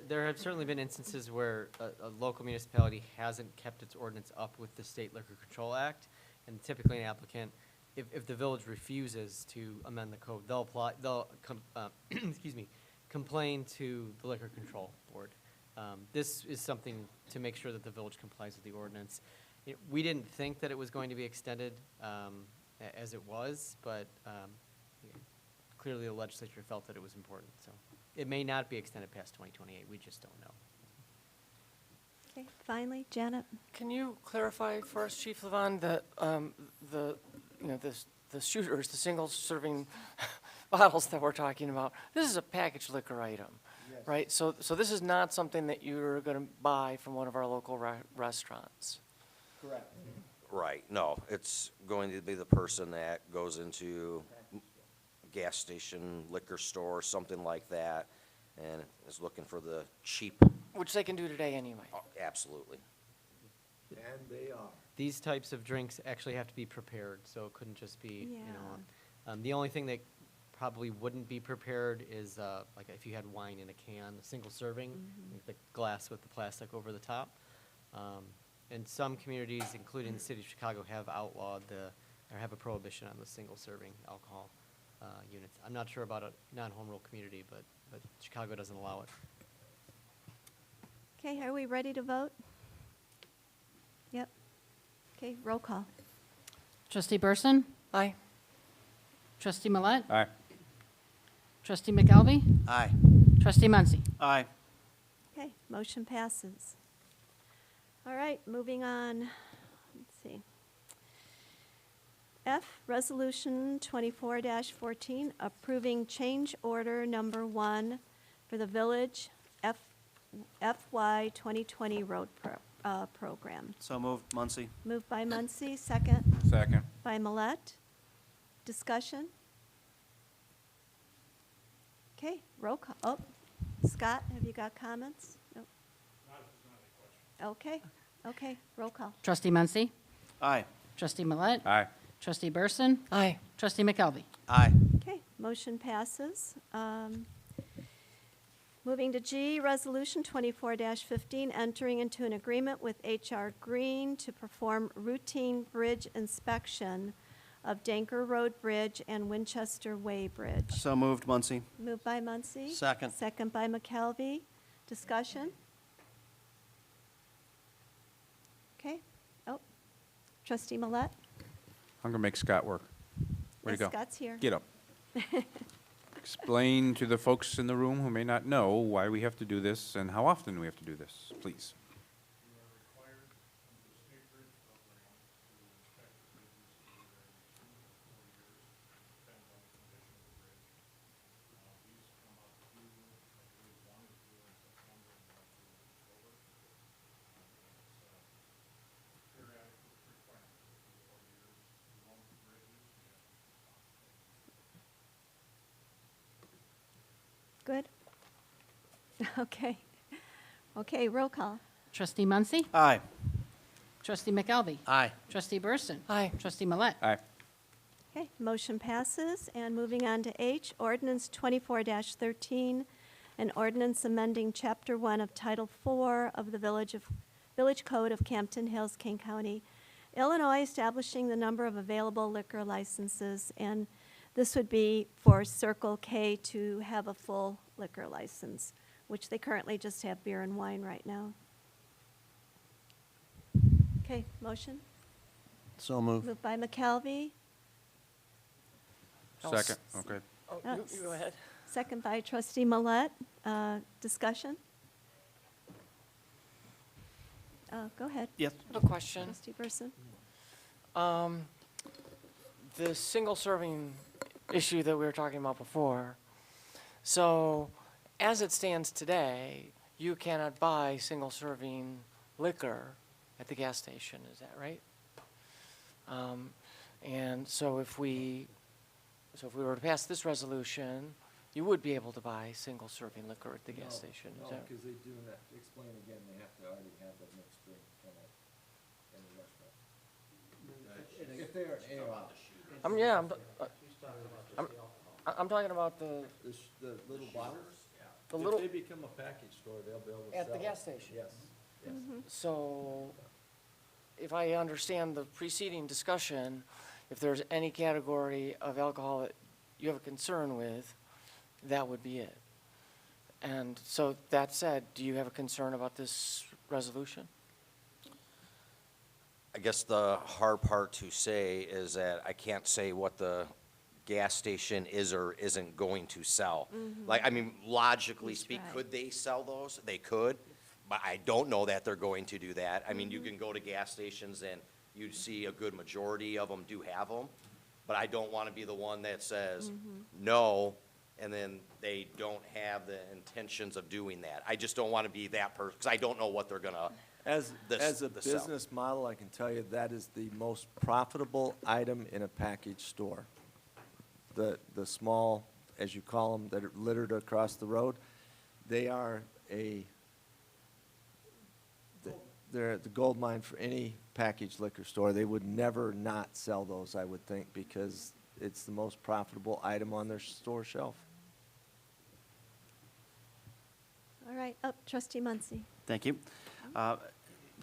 There have certainly been instances where a local municipality hasn't kept its ordinance up with the State Liquor Control Act, and typically an applicant, if the village refuses to amend the code, they'll complain to the Liquor Control Board. This is something to make sure that the village complies with the ordinance. We didn't think that it was going to be extended as it was, but clearly the legislature felt that it was important, so. It may not be extended past 2028, we just don't know. Okay, finally, Janet. Can you clarify for us, Chief Levon, that the shooters, the single-serving bottles that we're talking about, this is a packaged liquor item, right? So this is not something that you're going to buy from one of our local restaurants? Correct. Right, no, it's going to be the person that goes into gas station, liquor store, something like that, and is looking for the cheap. Which they can do today anyway. Oh, absolutely. And they are. These types of drinks actually have to be prepared, so it couldn't just be, the only thing that probably wouldn't be prepared is, like if you had wine in a can, a single serving, like the glass with the plastic over the top. And some communities, including the city of Chicago, have outlawed or have a prohibition on the single serving alcohol units. I'm not sure about a non-home rule community, but Chicago doesn't allow it. Okay, are we ready to vote? Yep. Okay, roll call. Trustee Burson? Aye. Trustee Millette? Aye. Trustee McKelvey? Aye. Trustee Muncy? Aye. Okay, motion passes. All right, moving on. Let's see. F, Resolution 24-14, approving change order number 1 for the Village FY 2020 road program. So moved, Muncy. Moved by Muncy, second Second. by Millette. Discussion? Okay, roll call. Oh, Scott, have you got comments? Nope. Okay, roll call. Trustee Muncy? Aye. Trustee Millette? Aye. Trustee Burson? Aye. Trustee McKelvey? Aye. Okay, motion passes. Moving to G, Resolution 24-15, entering into an agreement with H.R. Green to perform routine bridge inspection of Danker Road Bridge and Winchester Way Bridge. So moved, Muncy. Moved by Muncy. Second. Second by McKelvey. Discussion? Okay. Oh, Trustee Millette? I'm going to make Scott work. Way to Yes, go. Scott's here. Get up. explain to the folks in the room who may not know why we have to do this and how often we have to do this, please. You are required under the state bridge program to inspect the bridges either every 2 or 4 years, depends on the condition of the bridge. These come up due, I believe one is due in September and one is due in October. It's periodic requirement, every 4 years, you own the bridges, you have to be responsible. Good? Okay. Okay, roll call. Trustee Muncy. Aye. Trustee McKelvey. Aye. Trustee Burson. Aye. Trustee Millet. Aye. Okay, motion passes. And moving on to H, ordinance 24-13, an ordinance amending Chapter 1 of Title 4 of the Village Code of Campton Hills, King County, Illinois, establishing the number of available liquor licenses. And this would be for Circle K to have a full liquor license, which they currently just have beer and wine right now. Okay, motion? So moved. Moved by McKelvey, Second, okay. Oh, Yes. you go ahead. second by trustee Millet. Discussion? Go ahead, I have a question. trustee Burson. The single serving issue that we were talking about before. So, as it stands today, you cannot buy single serving liquor at the gas station, is that right? And so if we were to pass this resolution, you would be able to buy single serving liquor at the gas station, is that? because they do not, explain again, they have to already have the mixed drink in the restaurant. If they are an ale, I'm talking about the the little bottles, the if little, they become a package store, they'll be able to sell. at the it. gas station. Yes, yes. So, if I understand the preceding discussion, if there's any category of alcohol that you have a concern with, that would be it. And so, that said, do you have a concern about this resolution? I guess the hard part to say is that I can't say what the gas station is or isn't going to sell. Like, I mean, logically That's speak, right. could they sell those? They could, but I don't know that they're going to do that. I mean, you can go to gas stations and you'd see a good majority of them do have them, but I don't want to be the one that says no, and then they don't have the intentions of doing that. I just don't want to be that person, because I don't know what they're gonna, As a the sell. business model, I can tell you that is the most profitable item in a package store. The small, as you call them, that are littered across the road, they are they're the gold mine for any packaged liquor store. They would never not sell those, I would think, because it's the most profitable item on their store shelf. All right, up, trustee Muncy. Thank you.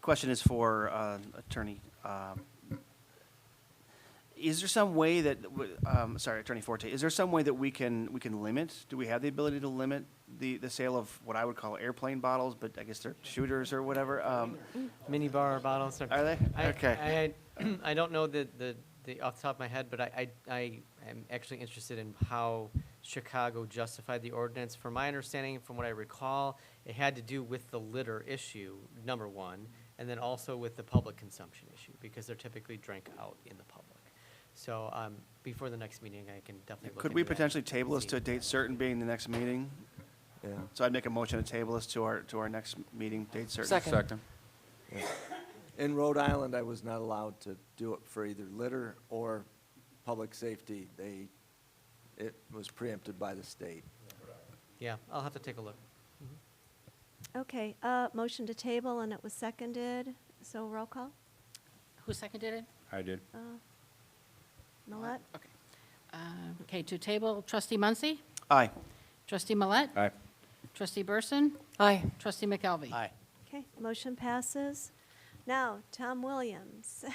Question is for Attorney. Is there some way that, sorry, Attorney Forte, is there some way that we can limit, do we have the ability to limit the sale of what I would call airplane bottles, but I guess they're shooters or whatever? Mini bar bottles. Are they? Okay. I don't know the off the top of my head, but I am actually interested in how Chicago justified the ordinance. From my understanding, from what I recall, it had to do with the litter issue, number one, and then also with the public consumption issue, because they're typically drank out in the public. So before the next meeting, I can definitely look Could we into that potentially and table this see. to a date certain being the next meeting? Yeah. So I'd make a motion to table this to our next meeting, date certain. Second. In Rhode Island, I was not allowed to do it for either litter or public safety. It was preempted by the state. Yeah, I'll have to take a look. Okay, motion to table, and it was seconded, so roll call. Who seconded it? I did. Millet? Okay, to table, trustee Muncy. Aye. Trustee Millet. Aye. Trustee Burson. Aye. Trustee McKelvey. Aye. Okay, motion passes. Now, Tom Williams.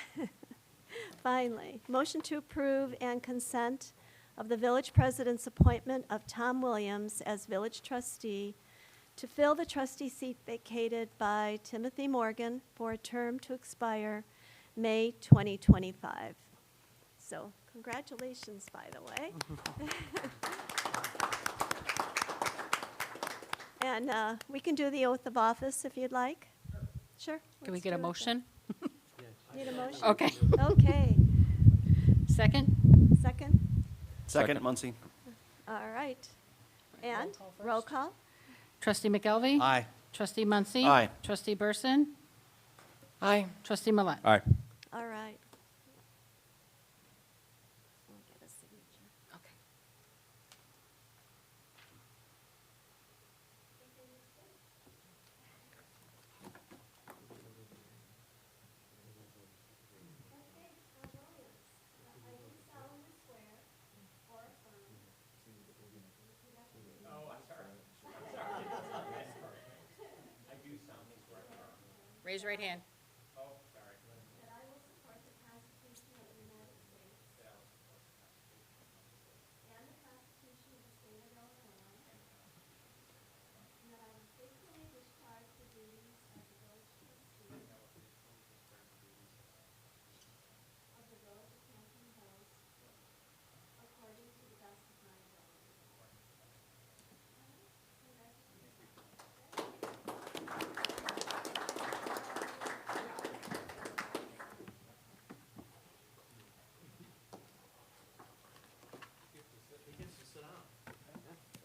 Finally, motion to approve and consent of the village president's appointment of Tom Williams as village trustee to fill the trustee seat vacated by Timothy Morgan for a term to expire May 2025. So, congratulations, by the way. And we can do the oath of office if you'd like. Sure. Can we let's get a do it then. motion? Need a motion? Okay. Okay. Second? Second? Second, Muncy. All right. And roll call? Trustee McKelvey? Aye. Trustee Muncy? Aye. Trustee Burson? Aye. Trustee Millet? Aye. All right. We'll get a signature. Okay. Raise your right hand. That I will support the Constitution of the United States. And the Constitution of the State of Illinois. And that I will faithfully discharge the duties of the village trustee. Of the village of Hampton Hills. According to the best of my ability. Congratulations.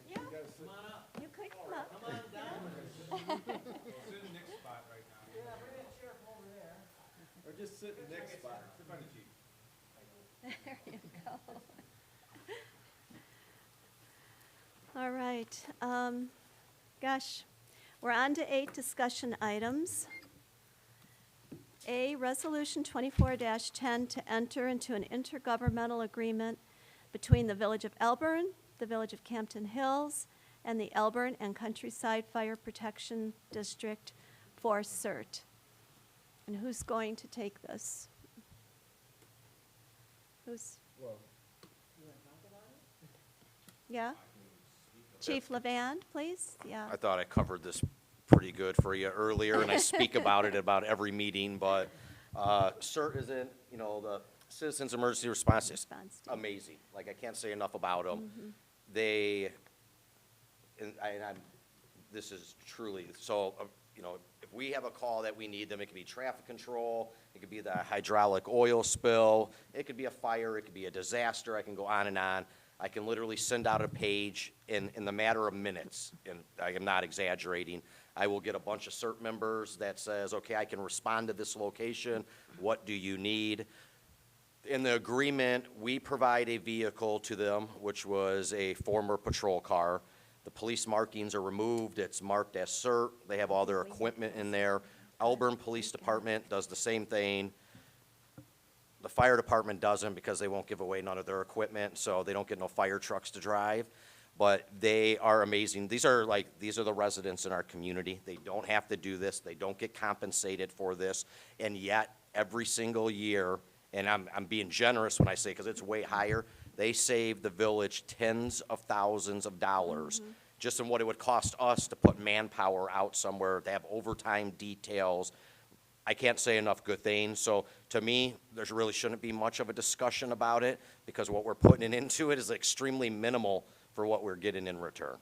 Yeah. You could come up. Or just sit in Nick's spot. There you go. All right. Gosh, we're on to 8 discussion items. A, Resolution 24-10 to enter into an intergovernmental agreement between the Village of Elburn, the Village of Campton Hills, and the Elburn and Countryside Fire Protection District for CERT. And who's going to take this? Who's? Yeah? Chief Levan, please? Yeah. I thought I covered this pretty good for you earlier, and I speak about it about every meeting, but CERT is in, the Citizens Emergency Response is Response team. amazing. Like, I can't say enough about them. They, this is truly, so, if we have a call that we need them, it could be traffic control, it could be the hydraulic oil spill, it could be a fire, it could be a disaster, I can go on and on. I can literally send out a page in the matter of minutes, and I am not exaggerating. I will get a bunch of CERT members that says, okay, I can respond to this location, what do you need? In the agreement, we provide a vehicle to them, which was a former patrol car. The police markings are removed, it's marked as CERT, they have all their equipment in there. Elburn Police Department does the same thing. The fire department doesn't because they won't give away none of their equipment, so they don't get no fire trucks to drive. But they are amazing. These are the residents in our community. They don't have to do this. They don't get compensated for this. And yet, every single year, and I'm being generous when I say, because it's way higher, they save the village tens of thousands of dollars just in what it would cost us to put manpower out somewhere, to have overtime details. I can't say enough good things. So to me, there really shouldn't be much of a discussion about it because what we're putting into it is extremely minimal for what we're getting in return.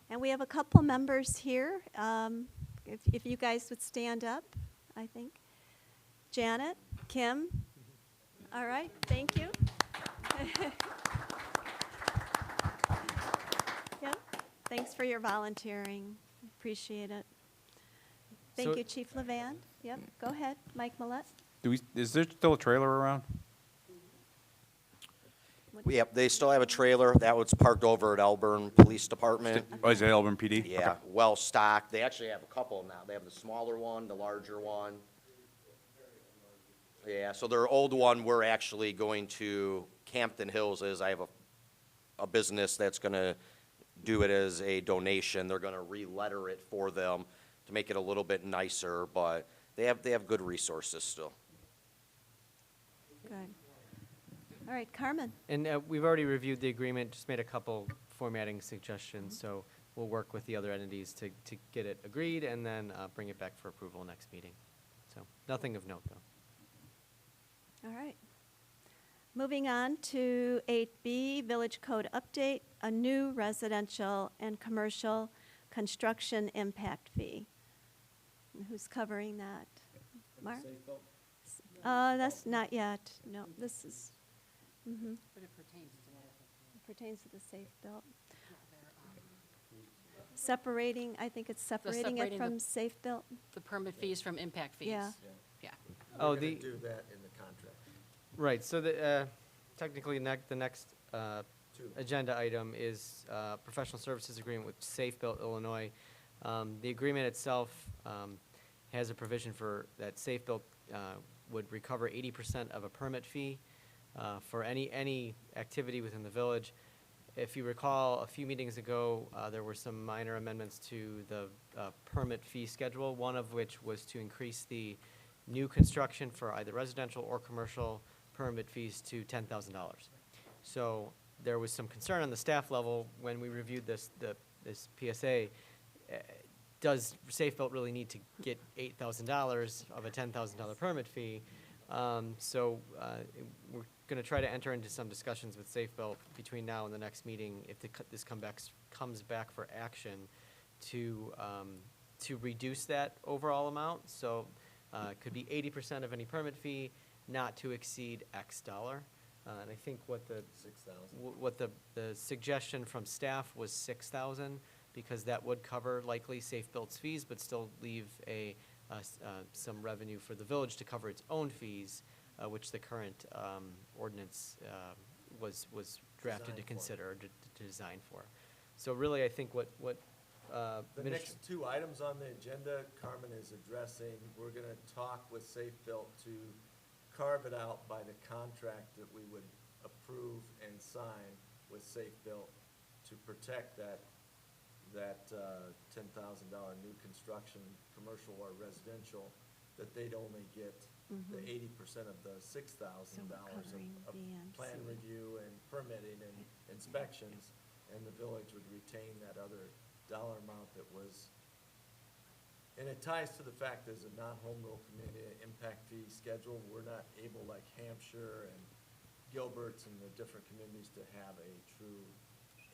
And we have a couple members here. If you guys would stand up, I think. Janet, Kim. All right, thank you. Yep, thanks for your volunteering. Appreciate it. Thank So- you, Chief Levan. Yep, go ahead, Mike Millett. Is there still a trailer around? Yep, they still have a trailer. That was parked over at Elburn Police Department. Oh, is it Elburn PD? Yeah, Okay. well stocked. They actually have a couple now. They have the smaller one, the larger one. Yeah, so their old one, we're actually going to, Campton Hills is, I have a business that's gonna do it as a donation. They're gonna re-letter it for them to make it a little bit nicer, but they have good resources still. Good. All right, Carmen. And we've already reviewed the agreement, just made a couple formatting suggestions, so we'll work with the other entities to get it agreed and then bring it back for approval next meeting. So nothing of note, though. All right. Moving on to 8B, Village Code Update, a new residential and commercial construction impact fee. And who's covering that? Mark? That's not yet. No, this is, But it pertains to that. pertains to the safe built. Separating, I think it's separating it separating the- from safe built. The permit fees from impact fees. Yeah. Yeah. Oh, We're gonna the, do that in the contract. right, so the, technically, the next Two. agenda item is professional services agreement with Safe Built Illinois. The agreement itself has a provision for that Safe Built would recover 80% of a permit fee for any activity within the village. If you recall, a few meetings ago, there were some minor amendments to the permit fee schedule, one of which was to increase the new construction for either residential or commercial permit fees to $10,000. So there was some concern on the staff level when we reviewed this PSA. Does Safe Built really need to get $8,000 of a $10,000 permit fee? So we're going to try to enter into some discussions with Safe Built between now and the next meeting, if this comes back for action, to reduce that overall amount. So it could be 80% of any permit fee, not to exceed X dollar. And I think what the 6,000. what the suggestion from staff was 6,000, because that would cover likely Safe Built's fees, but still leave some revenue for the village to cover its own fees, which the current ordinance was drafted to Designed for. consider, to design for. So really, I think what The next two items on the agenda, Carmen is addressing, we're gonna talk with Safe Built to carve it out by the contract that we would approve and sign with Safe Built to protect that $10,000 new construction, commercial or residential, that they'd only get the 80% of the $6,000 covering of VMC. plan review and permitting and inspections, and the village would retain that other dollar amount that was, and it ties to the fact there's a non-home rule community impact fee schedule. We're not able, like Hampshire and Gilbert's and the different communities, to have a true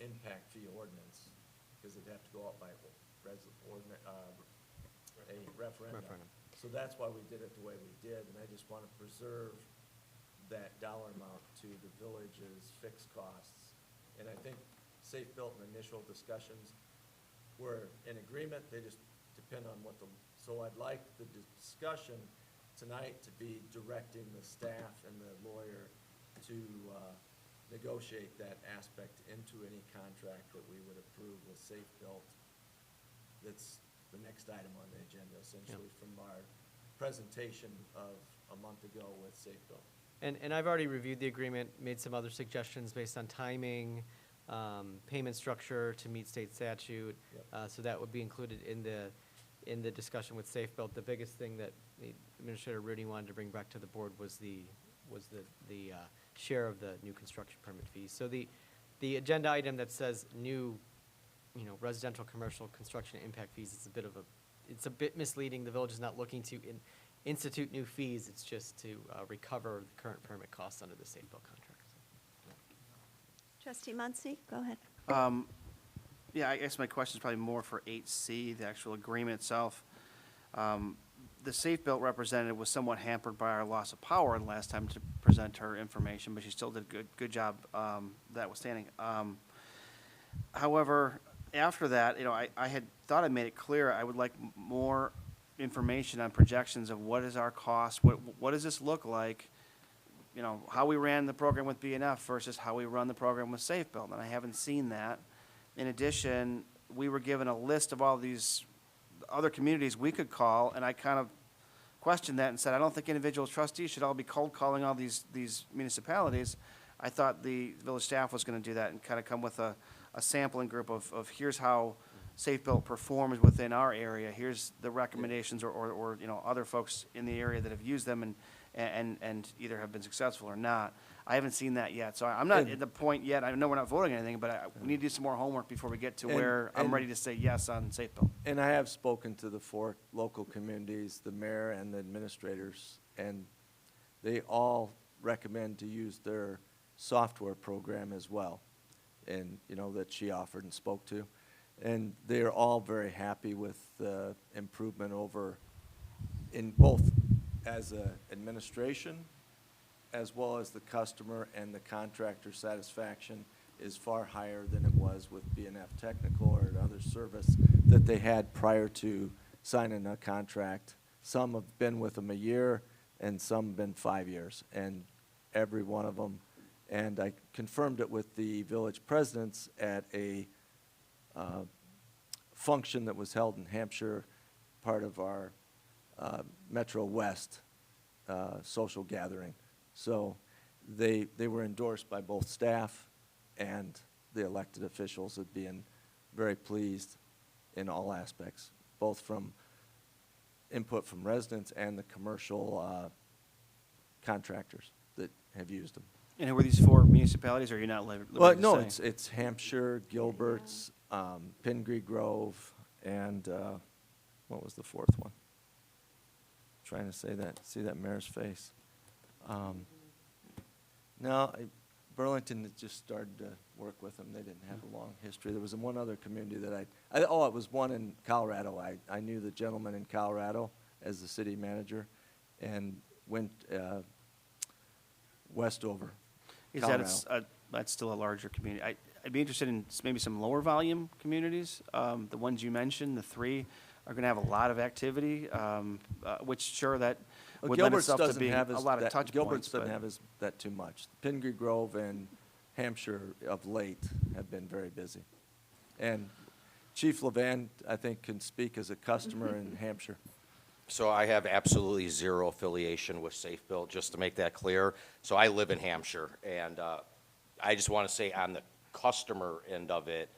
impact fee ordinance, because it'd have to go out by a referendum. So that's why we did it the way we did, and I just want to preserve that dollar amount to the village's fixed costs. And I think Safe Built in initial discussions were in agreement, they just depend on what so I'd like the discussion tonight to be directing the staff and the lawyer to negotiate that aspect into any contract that we would approve with Safe Built. That's the next item on the agenda, essentially, from our presentation of a month ago with Safe Built. And I've already reviewed the agreement, made some other suggestions based on timing, payment structure to meet state statute. Yep. So that would be included in the discussion with Safe Built. The biggest thing that Administrator Rudy wanted to bring back to the board was the share of the new construction permit fees. So the agenda item that says new, residential, commercial construction impact fees, it's a bit misleading. The village is not looking to institute new fees. It's just to recover the current permit costs under the Safe Built contract. Trustee Muncy, go ahead. Yeah, I guess my question is probably more for 8C, the actual agreement itself. The Safe Built representative was somewhat hampered by our loss of power the last time to present her information, but she still did a good job, notwithstanding. However, after that, I had thought I made it clear I would like more information on projections of what is our cost, what does this look like, how we ran the program with BNF versus how we run the program with Safe Built, and I haven't seen that. In addition, we were given a list of all these other communities we could call, and I kind of questioned that and said, I don't think individual trustees should all be cold calling all these municipalities. I thought the village staff was going to do that and kind of come with a sampling group of here's how Safe Built performs within our area. Here's the recommendations or other folks in the area that have used them and either have been successful or not. I haven't seen that yet, so I'm not at the point yet. I know we're not voting anything, but we need to do some more homework before we get to where I'm ready to say yes on Safe Built. And I have spoken to the 4 local communities, the mayor and the administrators, and they all recommend to use their software program as well, and, that she offered and spoke to. And they are all very happy with the improvement over in both as a administration as well as the customer, and the contractor satisfaction is far higher than it was with BNF Technical or another service that they had prior to signing a contract. Some have been with them a year, and some have been 5 years, and every one of them. And I confirmed it with the village presidents at a function that was held in Hampshire, part of our Metro West social gathering. So they were endorsed by both staff and the elected officials as being very pleased in all aspects, both from input from residents and the commercial contractors that have used them. And who are these 4 municipalities, or are you not liberty Well, to no, say? it's Hampshire, Gilbert's, Pingree Grove, and what was the 4th one? Trying to say that, see that mayor's face. No, Burlington had just started to work with them. They didn't have a long history. There was one other community that oh, it was one in Colorado. I knew the gentleman in Colorado as the city manager, and went Westover, Is Colorado. that's still a larger community. I'd be interested in maybe some lower volume communities. The ones you mentioned, the 3, are going to have a lot of activity, which sure that Well, would lend Gilbert's itself to doesn't being have a as lot of that- touch Gilbert's points. doesn't but- have that too much. Pingree Grove and Hampshire of late have been very busy. And Chief Levan, I think, can speak as a customer in Hampshire. So I have absolutely zero affiliation with Safe Built, just to make that clear. So I live in Hampshire, and I just want to say on the customer end of it,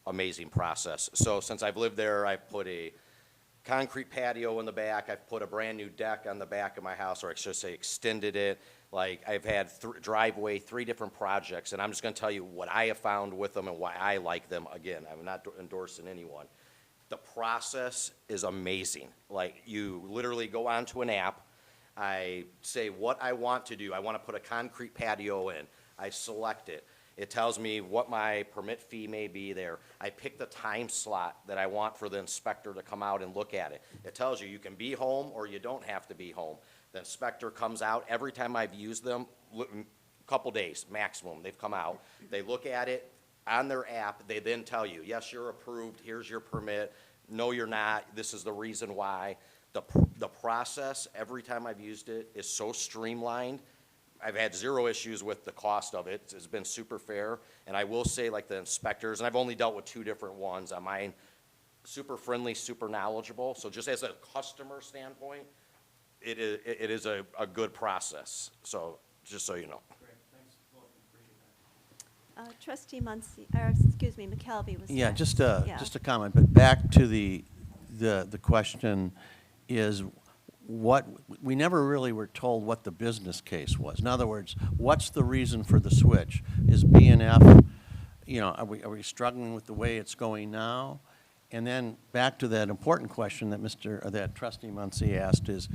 amazing process. So since I've lived there, I've put a concrete patio in the back. I've put a brand-new deck on the back of my house, or I should say extended it. Like, I've had driveway, 3 different projects, and I'm just going to tell you what I have found with them and why I like them. Again, I'm not endorsing anyone. The process is amazing. Like, you literally go onto an app. I say what I want to do. I want to put a concrete patio in. I select it. It tells me what my permit fee may be there. I pick the time slot that I want for the inspector to come out and look at it. It tells you can be home or you don't have to be home. The inspector comes out. Every time I've used them, couple days maximum, they've come out. They look at it on their app. They then tell you, yes, you're approved. Here's your permit. No, you're not. This is the reason why. The process, every time I've used it, is so streamlined. I've had 0 issues with the cost of it. It's been super fair. And I will say, like, the inspectors, and I've only dealt with 2 different ones on mine, super friendly, super knowledgeable. So just as a customer standpoint, it is a good process. So just so you know. Trustee Muncy, or excuse me, McKelvey was Yeah, next. just Yeah. a comment, but back to the question is what, we never really were told what the business case was. In other words, what's the reason for the switch? Is BNF, are we struggling with the way it's going now? And then back to that important question that Trustee Muncy asked is,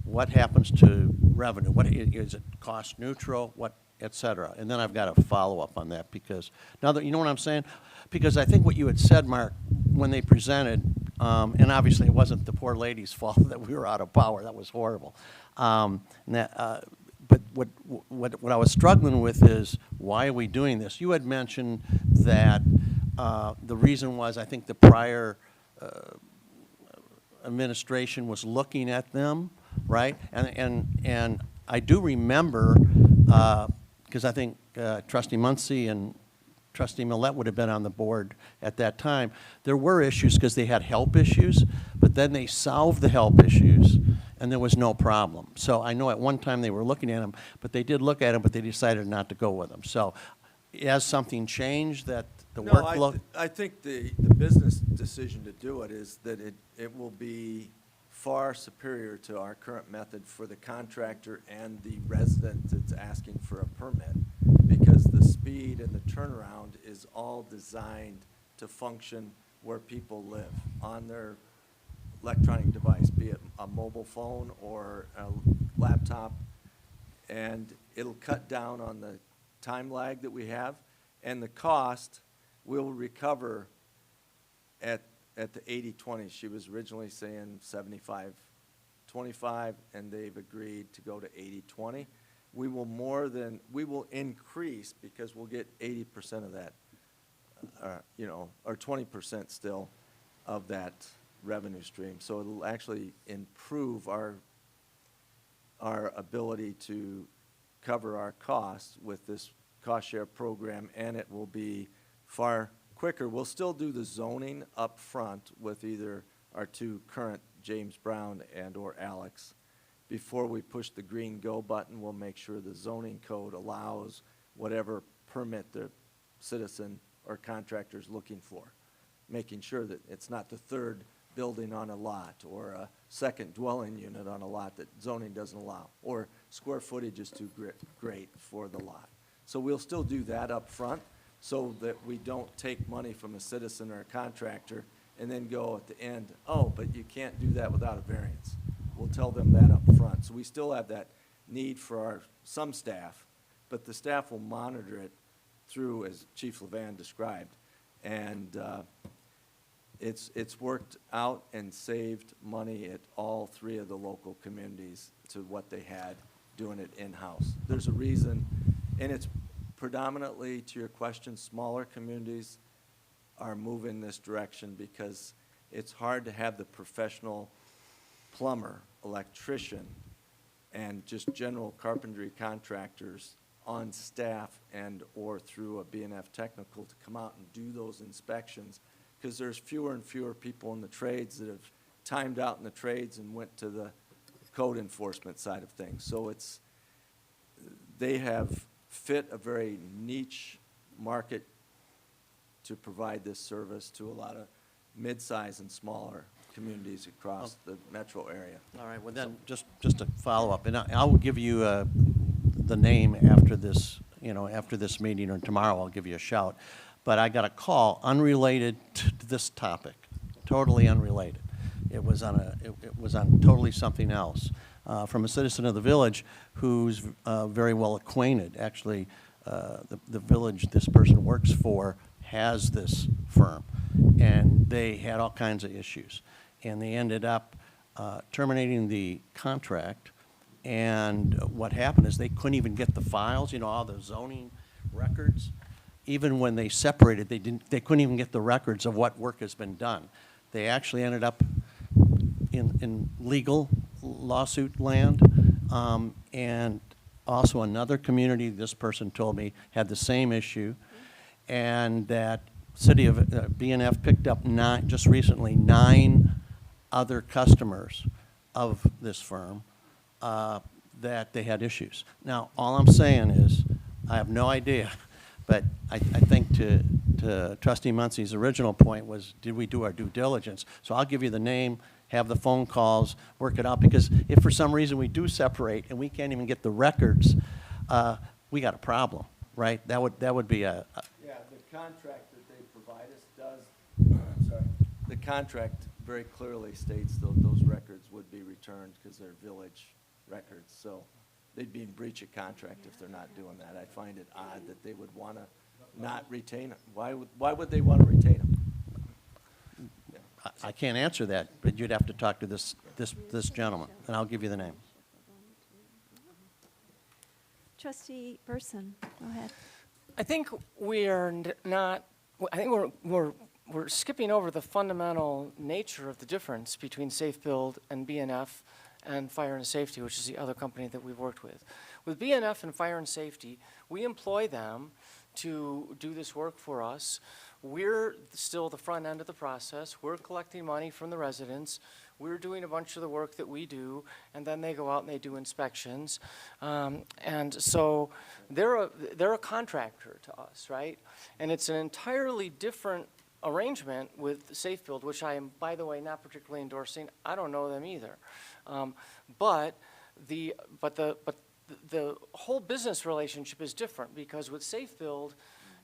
what happens to revenue? What, is it cost neutral? What, et cetera? And then I've got a follow-up on that, because now that, you know what I'm saying? Because I think what you had said, Mark, when they presented, and obviously it wasn't the poor lady's fault that we were out of power. That was horrible. But what I was struggling with is, why are we doing this? You had mentioned that the reason was, I think the prior administration was looking at them, right? And I do remember, because I think Trustee Muncy and Trustee Millette would have been on the board at that time, there were issues because they had help issues, but then they solved the help issues, and there was no problem. So I know at one time they were looking at them, but they did look at them, but they decided not to go with them. So has something changed that the workload? I think the business decision to do it is that it will be far superior to our current method for the contractor and the resident that's asking for a permit, because the speed and the turnaround is all designed to function where people live on their electronic device, be it a mobile phone or a laptop, and it'll cut down on the time lag that we have, and the cost will recover at the 80/20. She was originally saying 75/25, and they've agreed to go to 80/20. We will increase, because we'll get 80% of that, or 20% still of that revenue stream. So it'll actually improve our ability to cover our costs with this cost share program, and it will be far quicker. We'll still do the zoning up front with either our two current, James Brown and/or Alex. Before we push the green go button, we'll make sure the zoning code allows whatever permit the citizen or contractor's looking for, making sure that it's not the third building on a lot or a second dwelling unit on a lot that zoning doesn't allow, or square footage is too great for the lot. So we'll still do that up front so that we don't take money from a citizen or a contractor and then go at the end, oh, but you can't do that without a variance. We'll tell them that up front. So we still have that need for some staff, but the staff will monitor it through, as Chief Levan described. And it's worked out and saved money at all three of the local communities to what they had doing it in-house. There's a reason, and it's predominantly, to your question, smaller communities are moving this direction because it's hard to have the professional plumber, electrician, and just general carpentry contractors on staff and/or through a B&F technical to come out and do those inspections, because there's fewer and fewer people in the trades that have timed out in the trades and went to the code enforcement side of things. So they have fit a very niche market to provide this service to a lot of mid-size and smaller communities across the metro area. All right, well then, just to follow up, and I will give you the name after this, after this meeting, or tomorrow I'll give you a shout. But I got a call unrelated to this topic, totally unrelated. It was on totally something else, from a citizen of the village who's very well acquainted. Actually, the village this person works for has this firm, and they had all kinds of issues. And they ended up terminating the contract, and what happened is they couldn't even get the files, all the zoning records. Even when they separated, they couldn't even get the records of what work has been done. They actually ended up in legal lawsuit land, and also another community, this person told me, had the same issue, and that city of B&F picked up just recently 9 other customers of this firm that they had issues. Now, all I'm saying is, I have no idea, but I think to Trustee Muncie's original point was, did we do our due diligence? So I'll give you the name, have the phone calls, work it out, because if for some reason we do separate and we can't even get the records, we got a problem, right? That would be a Yeah, the contract that they provide us does, the contract very clearly states those records would be returned because they're village records. So they'd be in breach of contract if they're not doing that. I find it odd that they would want to not retain them. Why would they want to retain them? I can't answer that, but you'd have to talk to this gentleman, and I'll give you the name. Trustee Burson, go ahead. I think we're skipping over the fundamental nature of the difference between Safe Build and B&F and Fire and Safety, which is the other company that we've worked with. With B&F and Fire and Safety, we employ them to do this work for us. We're still the front end of the process. We're collecting money from the residents. We're doing a bunch of the work that we do, and then they go out and they do inspections. And so they're a contractor to us, right? And it's an entirely different arrangement with Safe Build, which I am, by the way, not particularly endorsing. I don't know them either. But the whole business relationship is different, because with Safe Build,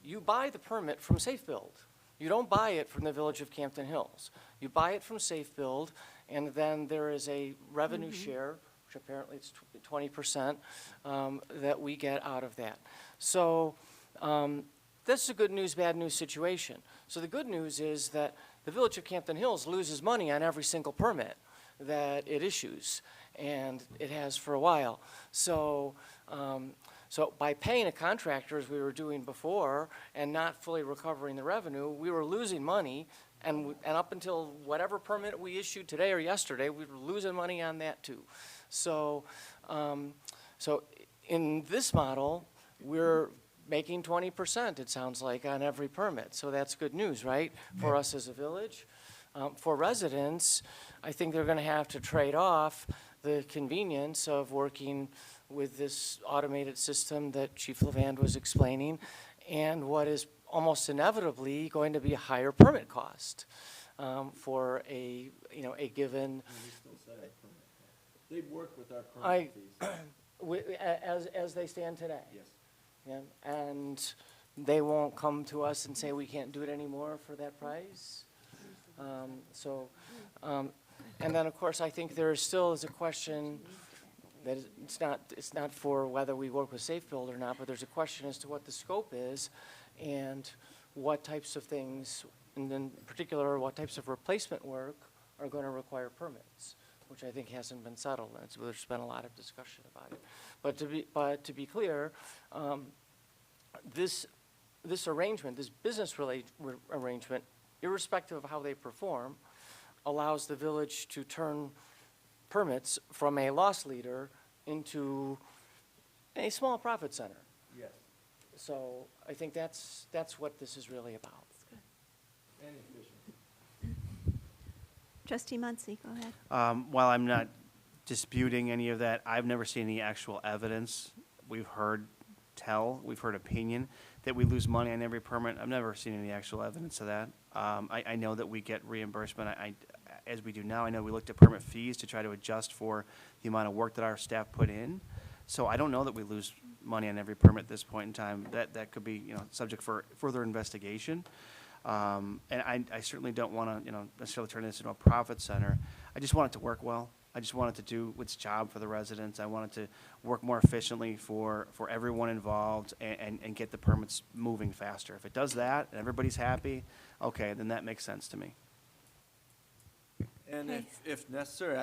you buy the permit from Safe Build. You don't buy it from the Village of Campton Hills. You buy it from Safe Build, and then there is a revenue share, which apparently it's 20%, that we get out of that. So this is a good news, bad news situation. So the good news is that the Village of Campton Hills loses money on every single permit that it issues, and it has for a while. So, so by paying a contractor, as we were doing before, and not fully recovering the revenue, we were losing money, and up until whatever permit we issued today or yesterday, we were losing money on that too. So, so in this model, we're making 20%, it sounds like, on every permit. So that's good news, right, for us as a village? For residents, I think they're going to have to trade off the convenience of working with this automated system that Chief Levand was explaining, and what is almost inevitably going to be a higher permit cost for a, you know, a given. They work with our I- permit fees. As they stand today. Yes. Yeah, and they won't come to us and say we can't do it anymore for that price. And then, of course, I think there still is a question that it's not for whether we work with Safe Build or not, but there's a question as to what the scope is and what types of things, and in particular, what types of replacement work are going to require permits, which I think hasn't been settled, and there's been a lot of discussion about it. But to be clear, this arrangement, this business arrangement, irrespective of how they perform, allows the village to turn permits from a loss leader into a small profit center. Yes. So I think that's what this is really about. And efficient. Trustee Muncy, go ahead. While I'm not disputing any of that, I've never seen any actual evidence. We've heard opinion that we lose money on every permit. I've never seen any actual evidence of that. I know that we get reimbursement. As we do now, I know we looked at permit fees to try to adjust for the amount of work that our staff put in. So I don't know that we lose money on every permit at this point in time. That could be, you know, subject for further investigation. And I certainly don't want to, you know, necessarily turn this into a profit center. I just want it to work well. I just want it to do its job for the residents. I want it to work more efficiently for everyone involved and get the permits moving faster. If it does that and everybody's happy, okay, then that makes sense to me. And Okay. if necessary,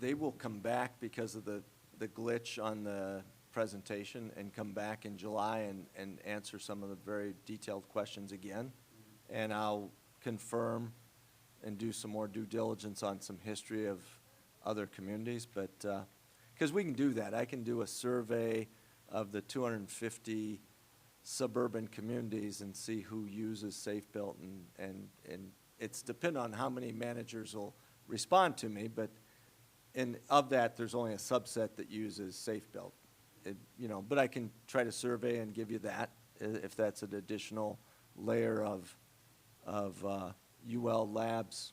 they will come back because of the glitch on the presentation and come back in July and answer some of the very detailed questions again. And I'll confirm and do some more due diligence on some history of other communities, but, because we can do that. I can do a survey of the 250 suburban communities and see who uses Safe Built, and it's dependent on how many managers will respond to me, but of that, there's only a subset that uses Safe Built. You know, but I can try to survey and give you that, if that's an additional layer of UL Labs,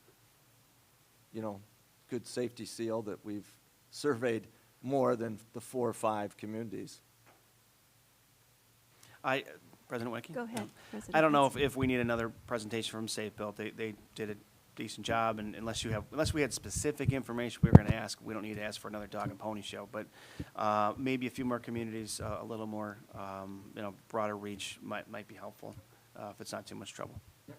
you know, good safety seal that we've surveyed more than the 4 or 5 communities. President Wicki? Go ahead, President I don't know Muncy. if we need another presentation from Safe Built. They did a decent job, and unless we had specific information we were going to ask, we don't need to ask for another dog and pony show. But maybe a few more communities, a little more, you know, broader reach might be helpful if it's not too much trouble. Can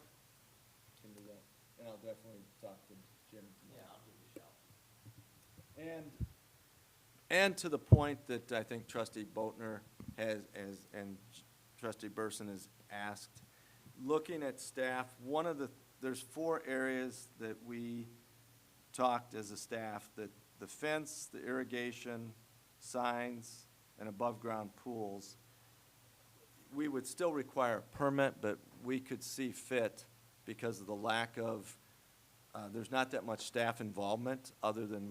do that, and I'll definitely talk to Jim tomorrow. Yeah, I'll give you a shout. And to the point that I think Trustee Boatner and Trustee Burson has asked, looking at staff, there's 4 areas that we talked as a staff, that the fence, the irrigation, signs, and above-ground pools, we would still require a permit, but we could see fit because of the lack of, there's not that much staff involvement other than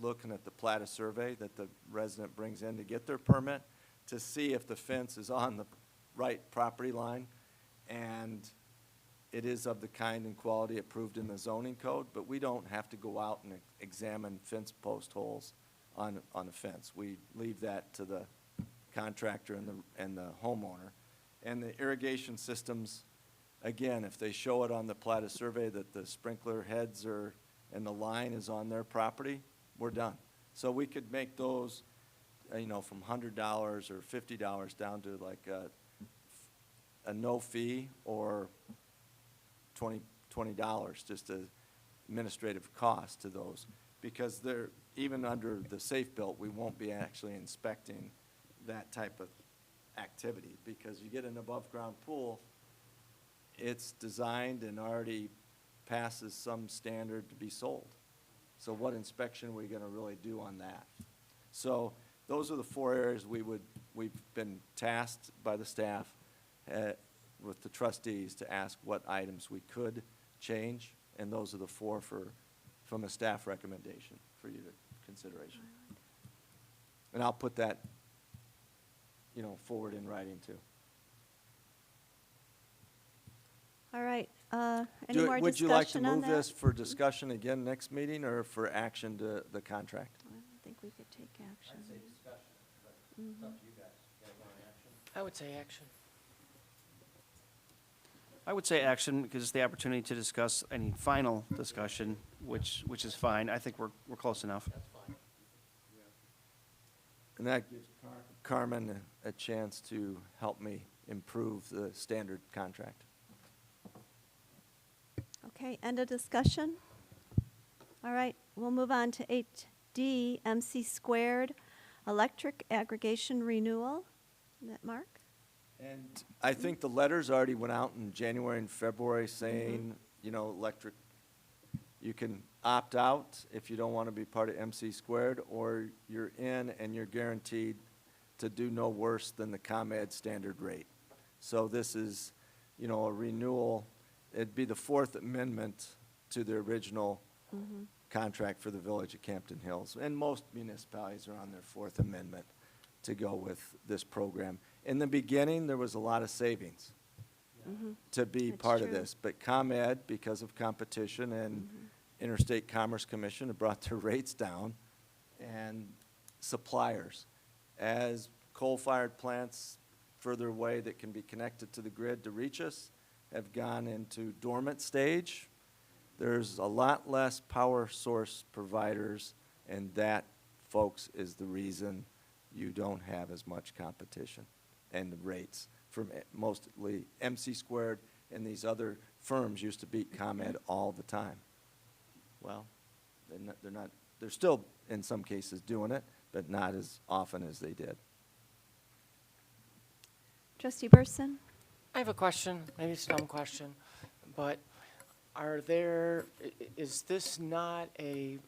looking at the plat of survey that the resident brings in to get their permit to see if the fence is on the right property line, and it is of the kind and quality approved in the zoning code, but we don't have to go out and examine fence post holes on a fence. We leave that to the contractor and the homeowner. And the irrigation systems, again, if they show it on the plat of survey that the sprinkler heads and the line is on their property, we're done. So we could make those, you know, from $100 or $50 down to like a no fee or $20, just a administrative cost to those, because they're, even under the Safe Built, we won't be actually inspecting that type of activity, because you get an above-ground pool, it's designed and already passes some standard to be sold. So what inspection are we gonna really do on that? So those are the 4 areas we've been tasked by the staff with the trustees to ask what items we could change, and those are the 4 from a staff recommendation for you to consideration. And I'll put that, forward in writing too. All right, any more Would you like to discussion on move that? this for discussion again next meeting, or for action to the contract? I don't think we could take action. I'd say discussion, but it's up to you guys. You guys want action? I would say action. I would say action, because it's the opportunity to discuss any final discussion, which is fine. I think we're close enough. That's fine. And that gives Carmen a chance to help me improve the standard contract. Okay, end of discussion. All right, we'll move on to 8D, MC Squared, electric aggregation renewal. Is that Mark? And I think the letters already went out in January and February saying, electric, you can opt out if you don't want to be part of MC Squared, or you're in and you're guaranteed to do no worse than the ComEd standard rate. So this is, a renewal. It'd be the 4th amendment to the original contract for the Village of Campton Hills. And most municipalities are on their 4th amendment to go with this program. In the beginning, there was a lot of savings to be That's part of true. this. But ComEd, because of competition and Interstate Commerce Commission, have brought their rates down. And suppliers, as coal-fired plants further away that can be connected to the grid to reach us, have gone into dormant stage. There's a lot less power source providers, and that, folks, is the reason you don't have as much competition and the rates. From mostly MC Squared and these other firms used to beat ComEd all the time. Well, they're still in some cases doing it, but not as often as they did. Trustee Burson? I have a question, maybe it's a dumb question, but is this not in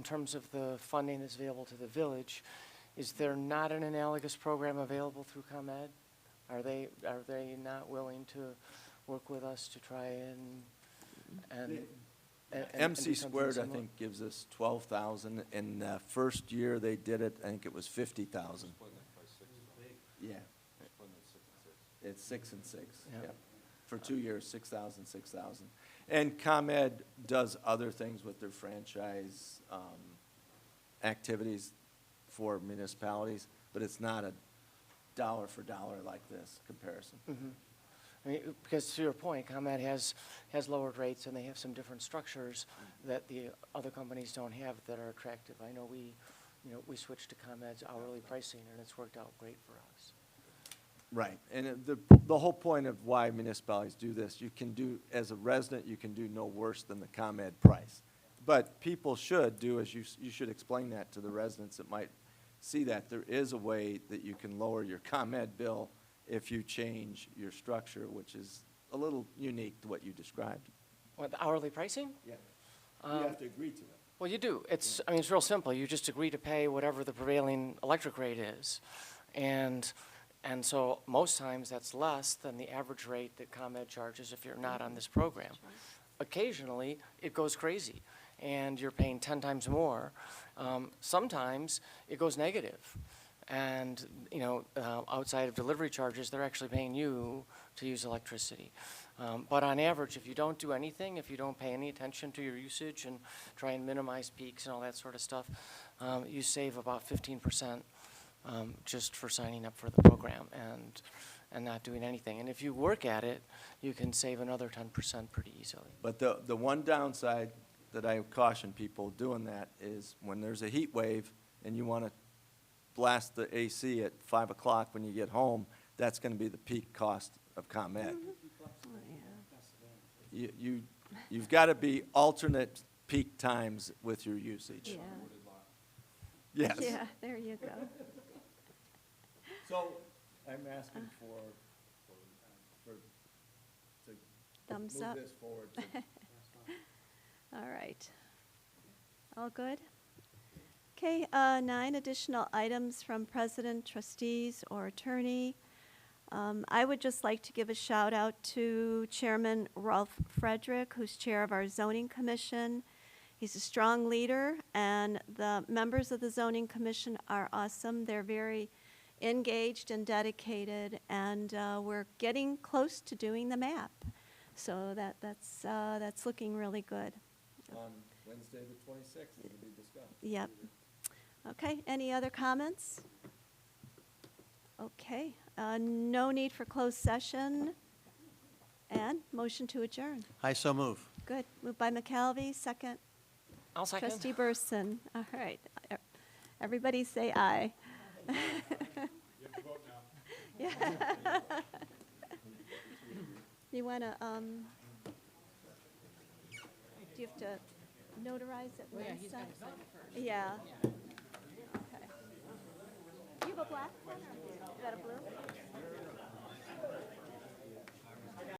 terms of the funding that's available to the village, is there not an analogous program available through ComEd? Are they not willing to work with us to try and MC do something Squared, I similar? think, gives us 12,000. In the first year they did it, I think it was 50,000. Yeah. It's 6 and 6. Yeah. Yep. For 2 years, 6,000, 6,000. And ComEd does other things with their franchise activities for municipalities, but it's not a dollar for dollar like this comparison. I mean, because to your point, ComEd has lowered rates, and they have some different structures that the other companies don't have that are attractive. I know we switched to ComEd's hourly pricing, and it's worked out great for us. Right, and the whole point of why municipalities do this, you can do, as a resident, you can do no worse than the ComEd price. But people should do, as you should explain that to the residents that might see that. There is a way that you can lower your ComEd bill if you change your structure, which is a little unique to what you described. What, the hourly pricing? Yeah. You have to agree to it. Well, you do. It's real simple. You just agree to pay whatever the prevailing electric rate is. And so most times that's less than the average rate that ComEd charges if you're not on this program. Occasionally, it goes crazy, and you're paying 10 times more. Sometimes it goes negative. And, outside of delivery charges, they're actually paying you to use electricity. But on average, if you don't do anything, if you don't pay any attention to your usage and try and minimize peaks and all that sort of stuff, you save about 15% just for signing up for the program and not doing anything. And if you work at it, you can save another 10% pretty easily. But the one downside that I caution people doing that is when there's a heat wave and you want to blast the AC at 5 o'clock when you get home, that's going to be the peak cost of ComEd. you've got to be alternate peak times with your usage. Yeah. Yes. Yeah, there you go. So I'm asking to Thumbs move up. this forward. All right. All good? Okay, 9 additional items from president, trustees, or attorney. I would just like to give a shout out to Chairman Rolf Frederick, who's chair of our zoning commission. He's a strong leader, and the members of the zoning commission are awesome. They're very engaged and dedicated, and we're getting close to doing the map. So that's looking really good. On Wednesday, the 26th, it'll be discussed. Yep. Okay, any other comments? Okay, no need for closed session. And motion to adjourn. I so move. Good. Moved by McKelvey, second. I'll second. Trustee Burson. All right. Everybody say aye. You have to vote now. Yeah. You want to, do you have to notarize it? Well, yeah, one he's side? got to sign it first. Yeah. Okay. You have a black one or you got a blue?